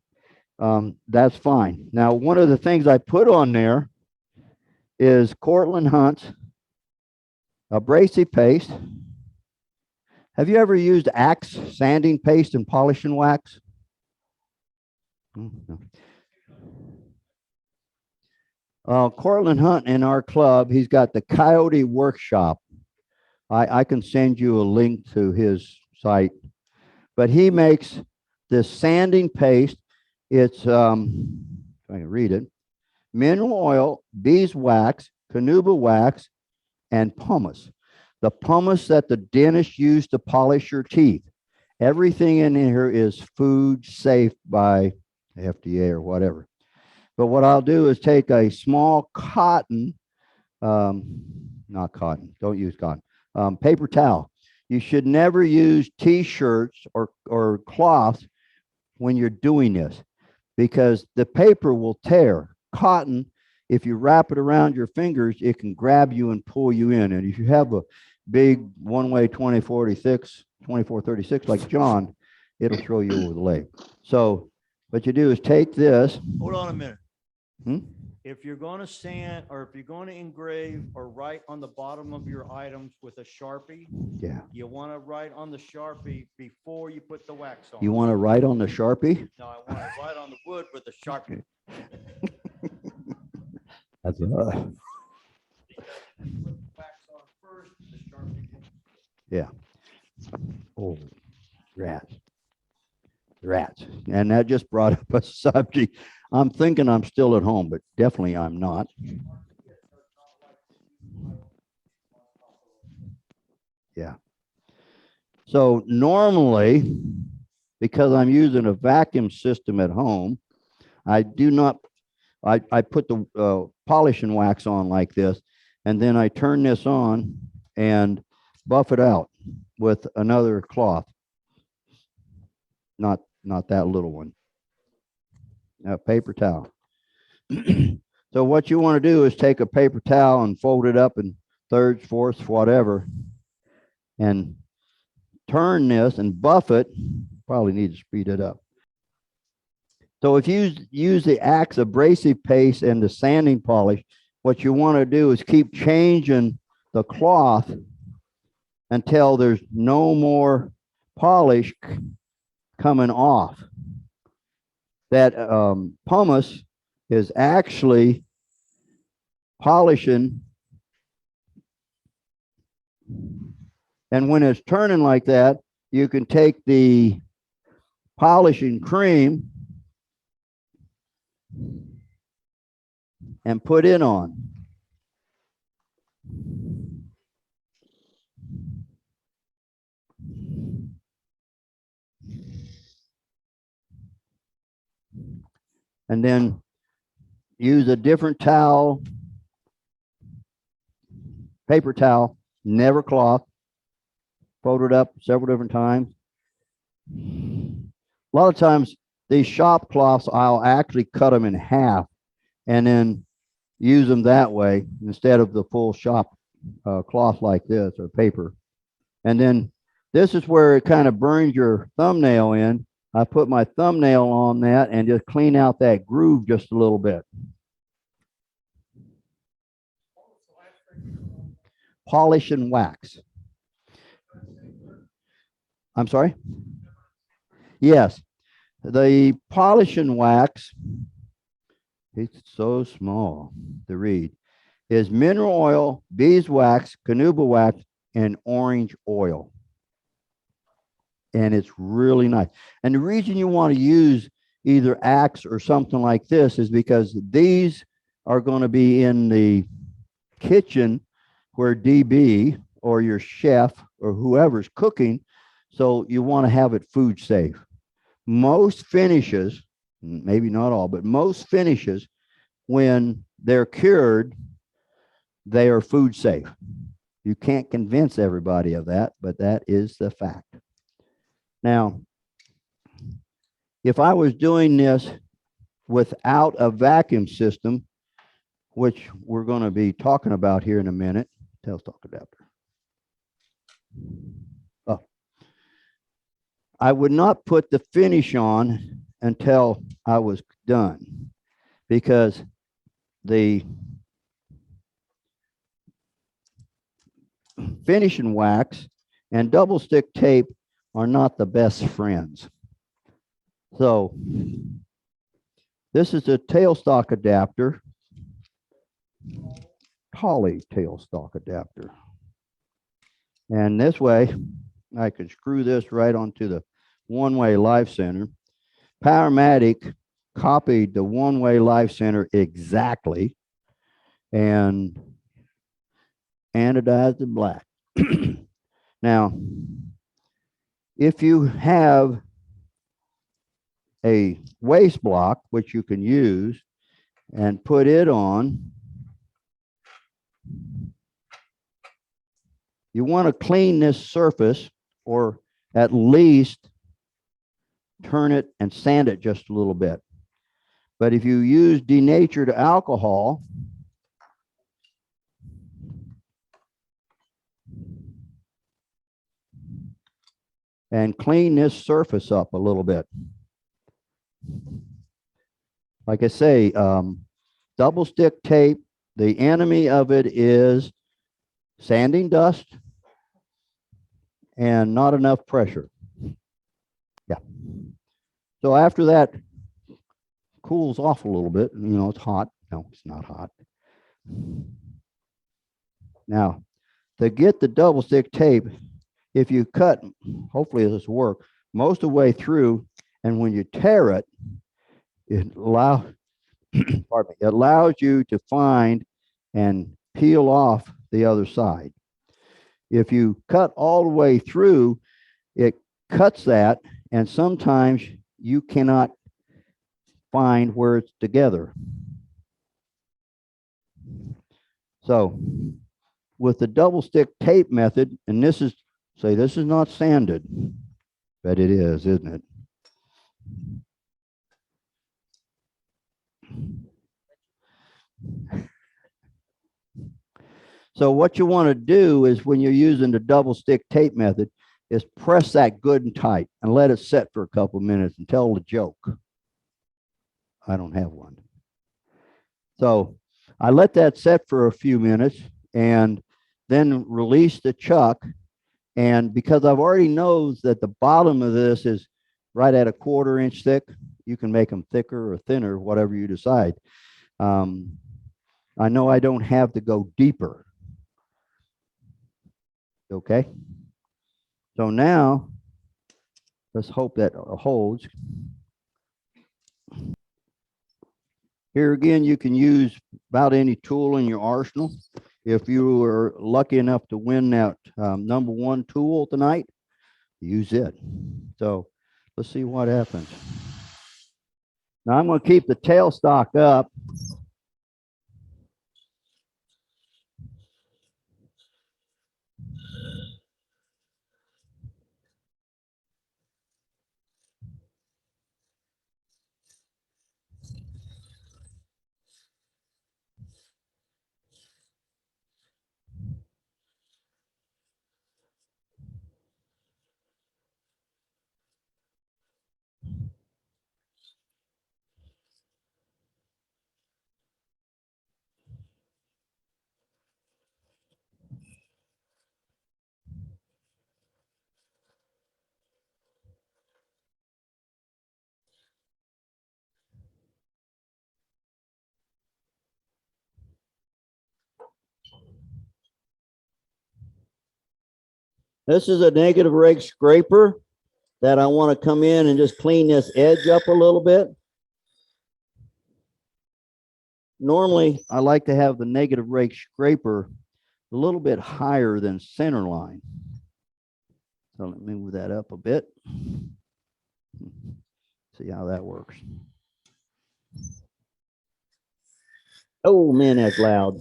that's fine. Now, one of the things I put on there is Cortland Hunt's abrasive paste. Have you ever used Axe sanding paste and polishing wax? Cortland Hunt in our club, he's got the Coyote Workshop. I can send you a link to his site, but he makes this sanding paste. It's, if I can read it, mineral oil, beeswax, canuba wax, and pumice. The pumice that the dentist used to polish your teeth. Everything in here is food safe by FDA or whatever. But what I'll do is take a small cotton, not cotton, don't use cotton, paper towel. You should never use t-shirts or cloth when you're doing this because the paper will tear. Cotton, if you wrap it around your fingers, it can grab you and pull you in. And if you have a big one-way 2436 like John, it'll throw you over the leg. So what you do is take this. Hold on a minute. If you're going to sand or if you're going to engrave or write on the bottom of your items with a Sharpie, Yeah. you want to write on the Sharpie before you put the wax on. You want to write on the Sharpie? No, I want to write on the wood with the Sharpie. That's Put the wax on first, the Sharpie. yeah. Oh, rats. And that just brought up a subject. I'm thinking I'm still at home, but definitely I'm not. Yeah. So normally, because I'm using a vacuum system at home, I do not, I put the polishing wax on like this, and then I turn this on and buff it out with another cloth. Not that little one. A paper towel. So what you want to do is take a paper towel and fold it up in thirds, fourths, whatever, and turn this and buff it. Probably need to speed it up. So if you use the Axe abrasive paste and the sanding polish, what you want to do is keep changing the cloth until there's no more polish coming off. That pumice is actually polishing, and when it's turning like that, you can take the polishing cream and put it on. And then use a different towel, paper towel, never cloth. Fold it up several different times. A lot of times these shop cloths, I'll actually cut them in half and then use them that way instead of the full shop cloth like this or paper. And then this is where it kind of burns your thumbnail in. I put my thumbnail on that and just clean out that groove just a little bit. Polish and wax. I'm sorry? Yes. The polish and wax, it's so small to read, is mineral oil, beeswax, carnauba wax, and orange oil. And it's really nice. And the reason you want to use either Axe or something like this is because these are going to be in the kitchen where DB or your chef or whoever's cooking. So you want to have it food safe. Most finishes, maybe not all, but most finishes, when they're cured, they are food safe. You can't convince everybody of that, but that is the fact. Now, if I was doing this without a vacuum system, which we're going to be talking about here in a minute, tailstock adapter. Oh, I would not put the finish on until I was done, because the finishing wax and double stick tape are not the best friends. So this is a tailstock adapter, Tolly tailstock adapter. And this way I can screw this right onto the one-way live center. Powermatic copied the one-way live center exactly and anodized in black. Now, if you have a waste block, which you can use, and put it on, you want to clean this surface, or at least turn it and sand it just a little bit. But if you use denatured alcohol, and clean this surface up a little bit. Like I say, double stick tape, the enemy of it is sanding dust and not enough pressure. Yeah. So after that cools off a little bit, you know, it's hot. No, it's not hot. Now, to get the double stick tape, if you cut, hopefully this will work, most of the way through, and when you tear it, pardon me, it allows you to find and peel off the other side. If you cut all the way through, it cuts that, and sometimes you cannot find where it's together. So with the double stick tape method, and this is, say this is not sanded, but it is, isn't it? So what you want to do is when you're using the double stick tape method is press that good and tight and let it set for a couple of minutes and tell the joke. I don't have one. So I let that set for a few minutes and then release the chuck. And because I've already knows that the bottom of this is right at a 1/4 inch thick, you can make them thicker or thinner, whatever you decide. I know I don't have to go deeper. Okay. So now let's hope that holds. Here again, you can use about any tool in your arsenal. If you were lucky enough to win that #1 tool tonight, use it. So let's see what happens. Now I'm going to keep the tailstock up. This is a negative rake scraper that I want to come in and just clean this edge up a little bit. Normally, I like to have the negative rake scraper a little bit higher than center line. So let me move that up a bit. See how that works. Oh man, that's loud.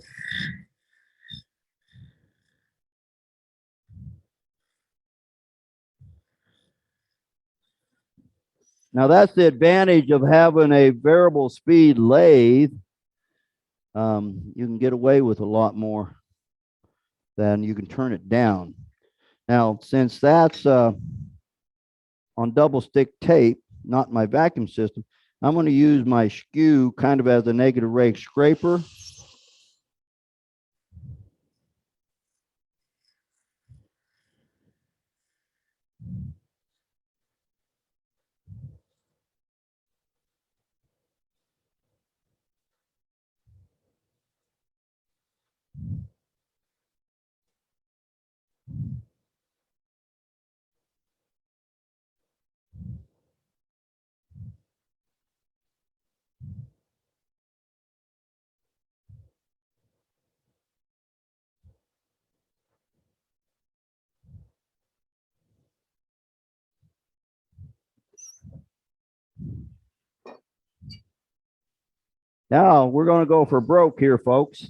Now that's the advantage of having a variable speed lathe. You can get away with a lot more than you can turn it down. Now, since that's on double stick tape, not my vacuum system, I'm going to use my skew kind of as a negative rake scraper. Now we're going to go for broke here, folks.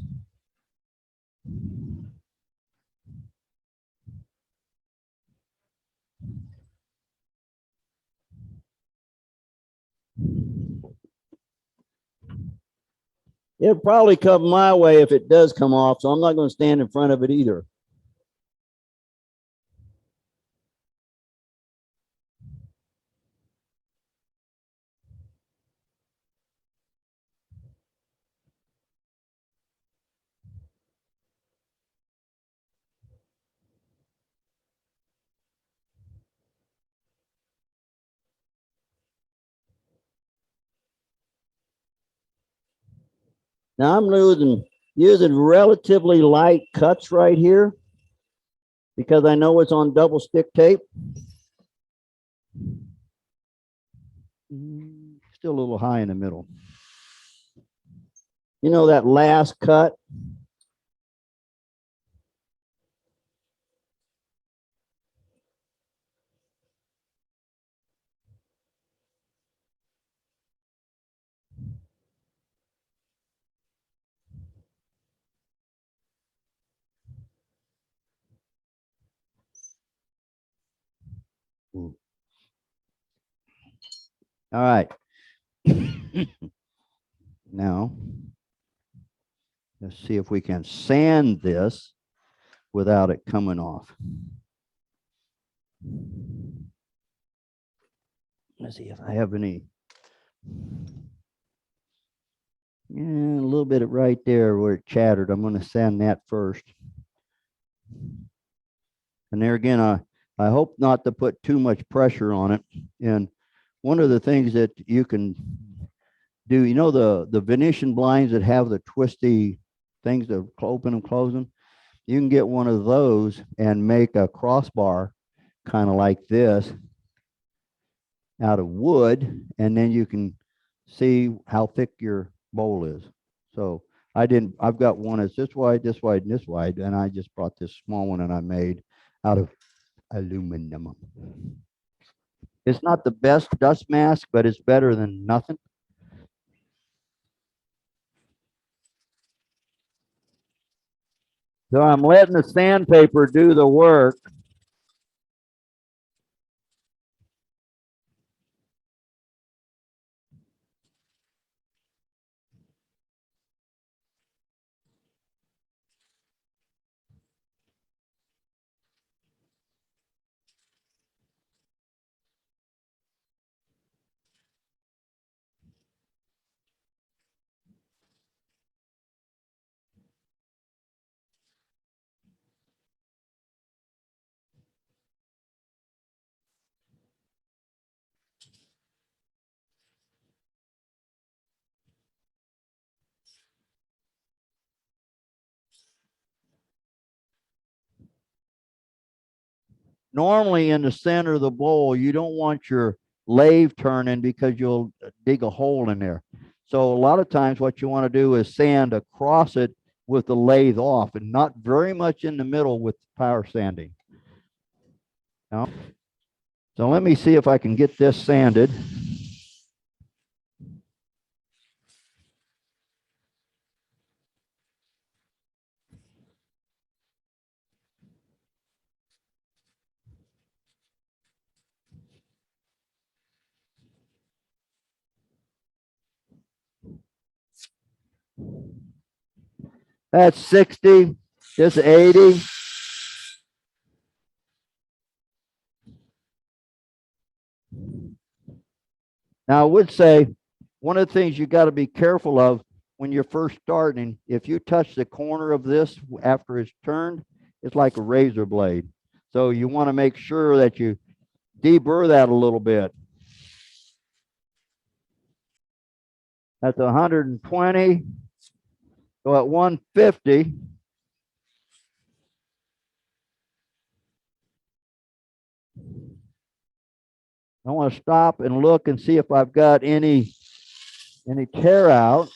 It'll probably come my way if it does come off, so I'm not going to stand in front of it either. Now I'm using relatively light cuts right here because I know it's on double stick tape. Still a little high in the middle. You know that last cut? All right. Now, let's see if we can sand this without it coming off. Let's see if I have any. Yeah, a little bit right there where it chattered. I'm going to sand that first. And there again, I hope not to put too much pressure on it. And one of the things that you can do, you know, the Venetian blinds that have the twisty things that open and close them, you can get one of those and make a crossbar kind of like this out of wood, and then you can see how thick your bowl is. So I've got one that's this wide, this wide, and this wide, and I just brought this small one and I made out of aluminum. It's not the best dust mask, but it's better than nothing. So I'm letting the sandpaper do the work. Normally in the center of the bowl, you don't want your lathe turning because you'll dig a hole in there. So a lot of times what you want to do is sand across it with the lathe off and not very much in the middle with power sanding. No? So let me see if I can get this sanded. That's 60, this 80. Now I would say one of the things you got to be careful of when you're first starting, if you touch the corner of this after it's turned, it's like a razor blade. So you want to make sure that you deburr that a little bit. That's 120. So at 150, I want to stop and look and see if I've got any tear out.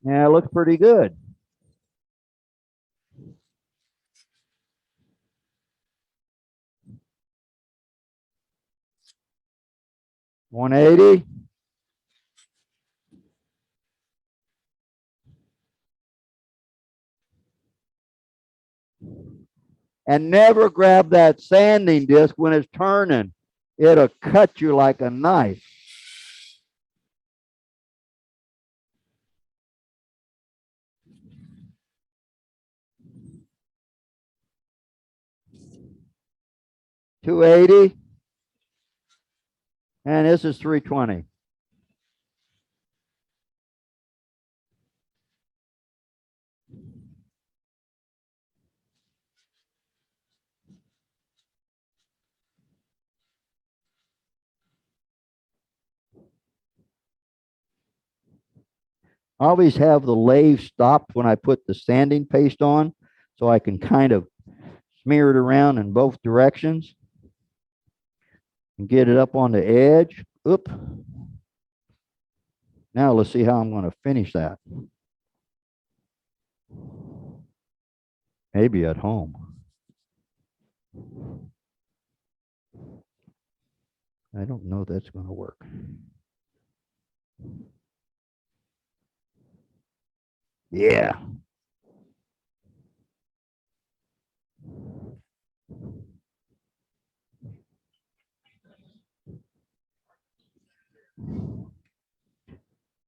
Yeah, it looks pretty good. $180. And never grab that sanding disc when it's turning. It'll cut you like a knife. $280. And this is $320. I always have the lathe stopped when I put the sanding paste on, so I can kind of smear it around in both directions and get it up on the edge. Oop. Now let's see how I'm going to finish that. Maybe at home. I don't know that's going to work. Yeah.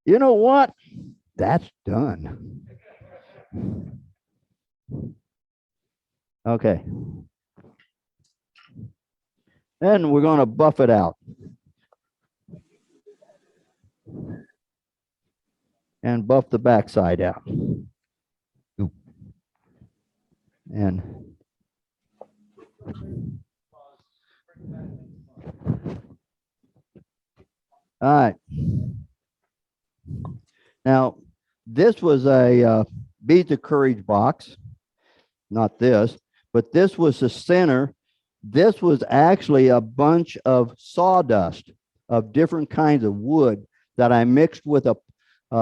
You know what? That's done. Okay. Then we're going to buff it out. And buff the backside out. Oop. And all right. Now, this was a Beads of Courage box. Not this, but this was the center. This was actually a bunch of sawdust of different kinds of wood that I mixed with a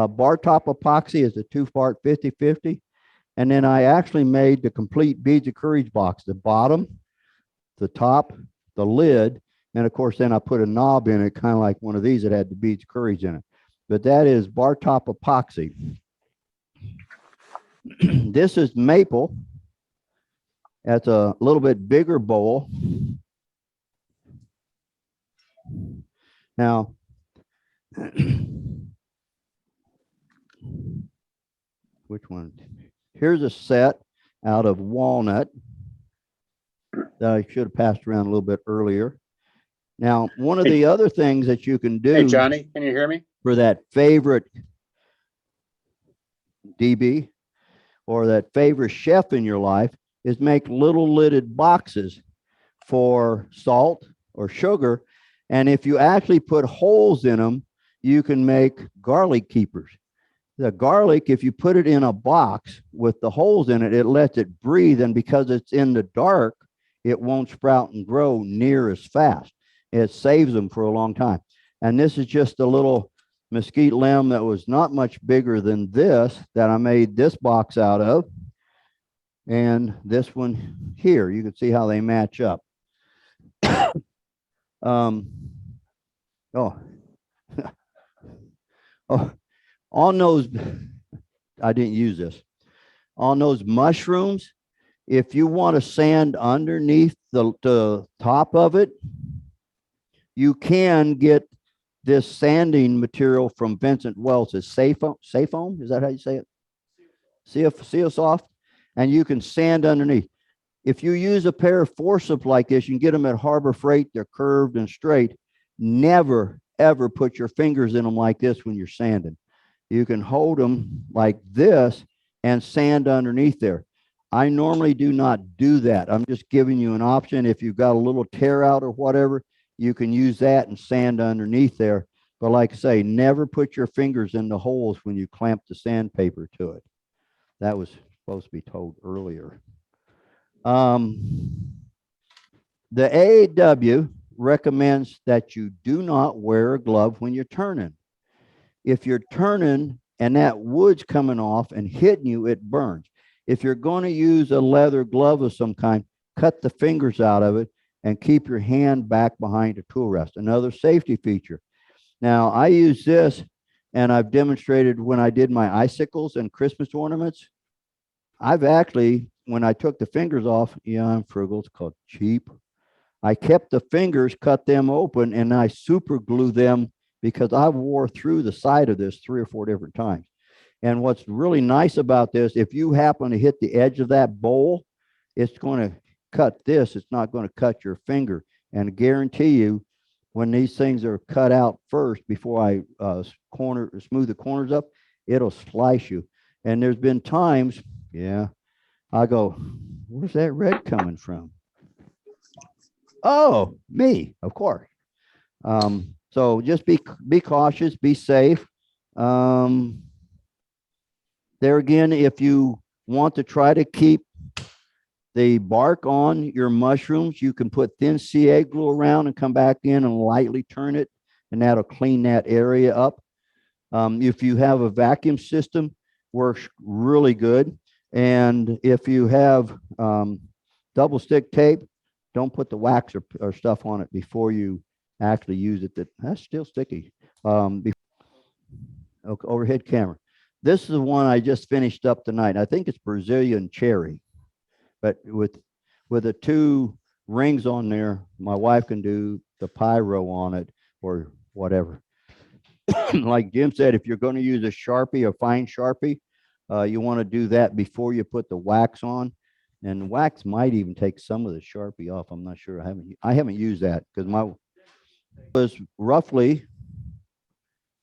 bar top epoxy as a 2-part 50-50. And then I actually made the complete Beads of Courage box, the bottom, the top, the lid, and of course, then I put a knob in it, kind of like one of these that had the Beads of Courage in it. But that is bar top epoxy. This is maple. That's a little bit bigger bowl. Now, which one? Here's a set out of walnut that I should have passed around a little bit earlier. Now, one of the other things that you can do. Hey, Johnny, can you hear me? For that favorite DB or that favorite chef in your life is make little lidded boxes for salt or sugar. And if you actually put holes in them, you can make garlic keepers. The garlic, if you put it in a box with the holes in it, it lets it breathe. And because it's in the dark, it won't sprout and grow near as fast. It saves them for a long time. And this is just a little mesquite limb that was not much bigger than this that I made this box out of. And this one here, you can see how they match up. Oh, on those, I didn't use this. On those mushrooms, if you want to sand underneath the top of it, you can get this sanding material from Vincent Wells' Safoam. Is that how you say it? Ceosoft. And you can sand underneath. If you use a pair of forceps like this, you can get them at Harbor Freight. They're curved and straight. Never, ever put your fingers in them like this when you're sanding. You can hold them like this and sand underneath there. I normally do not do that. I'm just giving you an option. If you've got a little tear out or whatever, you can use that and sand underneath there. But like I say, never put your fingers in the holes when you clamp the sandpaper to it. That was supposed to be told earlier. The AAW recommends that you do not wear a glove when you're turning. If you're turning and that wood's coming off and hitting you, it burns. If you're going to use a leather glove of some kind, cut the fingers out of it and keep your hand back behind a tool rest. Another safety feature. Now, I use this, and I've demonstrated when I did my icicles and Christmas ornaments. I've actually, when I took the fingers off, yeah, I'm frugal, it's called cheap. I kept the fingers, cut them open, and I super glue them because I wore through the side of this 3 or 4 different times. And what's really nice about this, if you happen to hit the edge of that bowl, it's going to cut this. It's not going to cut your finger. And I guarantee you, when these things are cut out first, before I smooth the corners up, it'll slice you. And there's been times, yeah, I go, where's that red coming from? Oh, me, of course. So just be cautious, be safe. There again, if you want to try to keep the bark on your mushrooms, you can put thin CA glue around and come back in and lightly turn it, and that'll clean that area up. If you have a vacuum system, works really good. And if you have double stick tape, don't put the wax or stuff on it before you actually use it. That's still sticky. Okay, overhead camera. This is the one I just finished up tonight. I think it's Brazilian cherry, but with the 2 rings on there, my wife can do the pyro on it or whatever. Like Jim said, if you're going to use a Sharpie, a fine Sharpie, you want to do that before you put the wax on. And the wax might even take some of the Sharpie off. I'm not sure. I haven't used that because my was roughly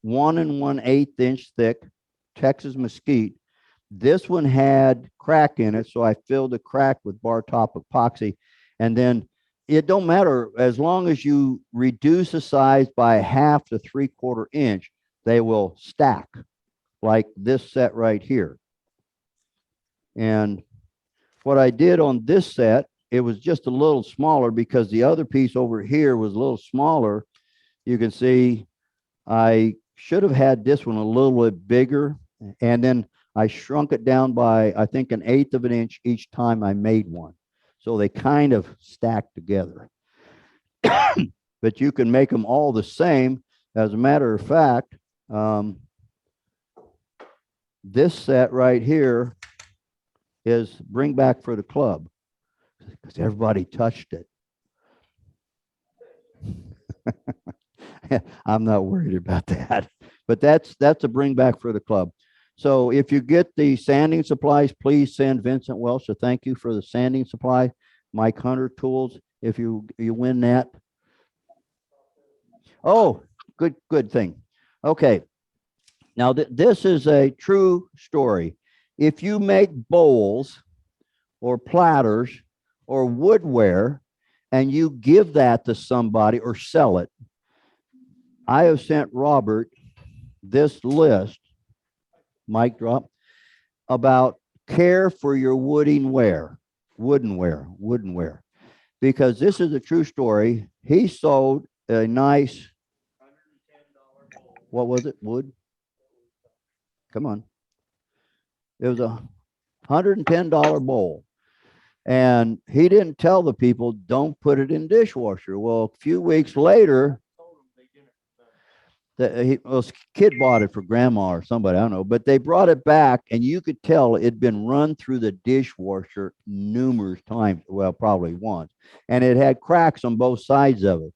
1 1/8 inch thick Texas Mesquite. This one had crack in it, so I filled the crack with bar top epoxy. And then it don't matter, as long as you reduce the size by 1/2 to 3/4 inch, they will stack like this set right here. And what I did on this set, it was just a little smaller because the other piece over here was a little smaller. You can see I should have had this one a little bit bigger, and then I shrunk it down by, I think, 1/8 of an inch each time I made one. So they kind of stack together. But you can make them all the same. As a matter of fact, this set right here is Bring Back for the Club, because everybody touched it. I'm not worried about that, but that's a Bring Back for the Club. So if you get the sanding supplies, please send Vincent Welch a thank you for the sanding supply. Mike Hunter Tools, if you win that. Oh, good thing. Okay. Now this is a true story. If you make bowls or platters or woodware and you give that to somebody or sell it, I have sent Robert this list, mic drop, about care for your woodenware, because this is a true story. He sold a nice, what was it, wood? Come on. It was a $110 bowl. And he didn't tell the people, don't put it in dishwasher. Well, a few weeks later, this kid bought it for grandma or somebody, I don't know, but they brought it back and you could tell it'd been run through the dishwasher numerous times. Well, probably once. And it had cracks on both sides of it.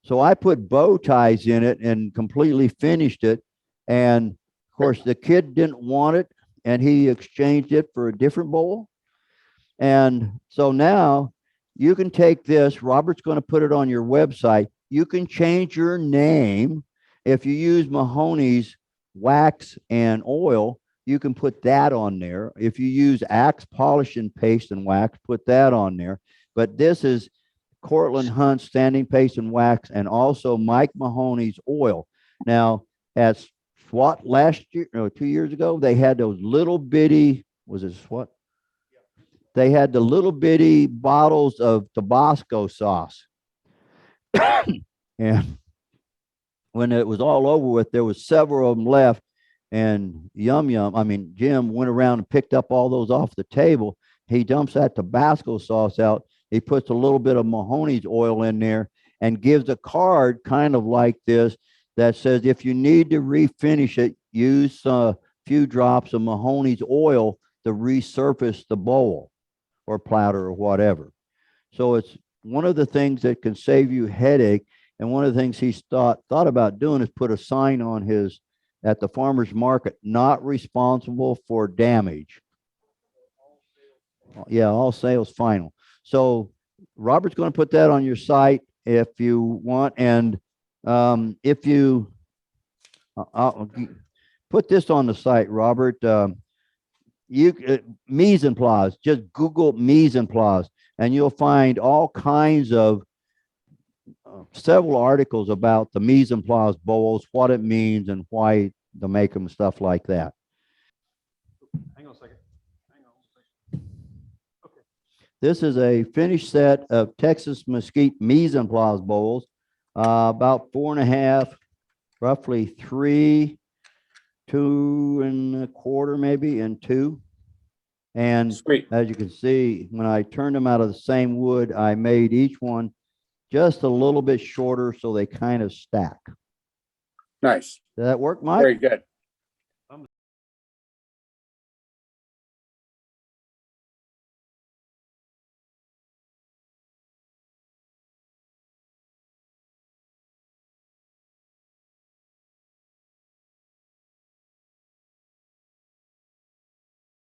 So I put bow ties in it and completely finished it. And of course, the kid didn't want it and he exchanged it for a different bowl. And so now you can take this, Robert's going to put it on your website. You can change your name. If you use Mahoney's wax and oil, you can put that on there. If you use Axe polish and paste and wax, put that on there. But this is Cortland Hunt's sanding paste and wax, and also Mike Mahoney's oil. Now, at SWAT last year, no, 2 years ago, they had those little bitty, was it SWAT? They had the little bitty bottles of Tabasco sauce. And when it was all over with, there was several of them left, and Jim went around and picked up all those off the table. He dumps that Tabasco sauce out. He puts a little bit of Mahoney's oil in there and gives a card kind of like this that says, if you need to refinish it, use a few drops of Mahoney's oil to resurface the bowl or platter or whatever. So it's one of the things that can save you headache. And one of the things he's thought about doing is put a sign on at the farmer's market, not responsible for damage. Yeah, all sales final. So Robert's going to put that on your site if you want. And if you I'll put this on the site, Robert, mise en place, just Google mise en place, and you'll find all kinds of several articles about the mise en place bowls, what it means and why to make them, stuff like that. Hang on a second. Okay. This is a finished set of Texas Mesquite mise en place bowls, about 4.5, roughly 3 2¼ maybe and 2. And Sweet. as you can see, when I turned them out of the same wood, I made each one just a little bit shorter so they kind of stack. Nice. Does that work, Mike? Very good.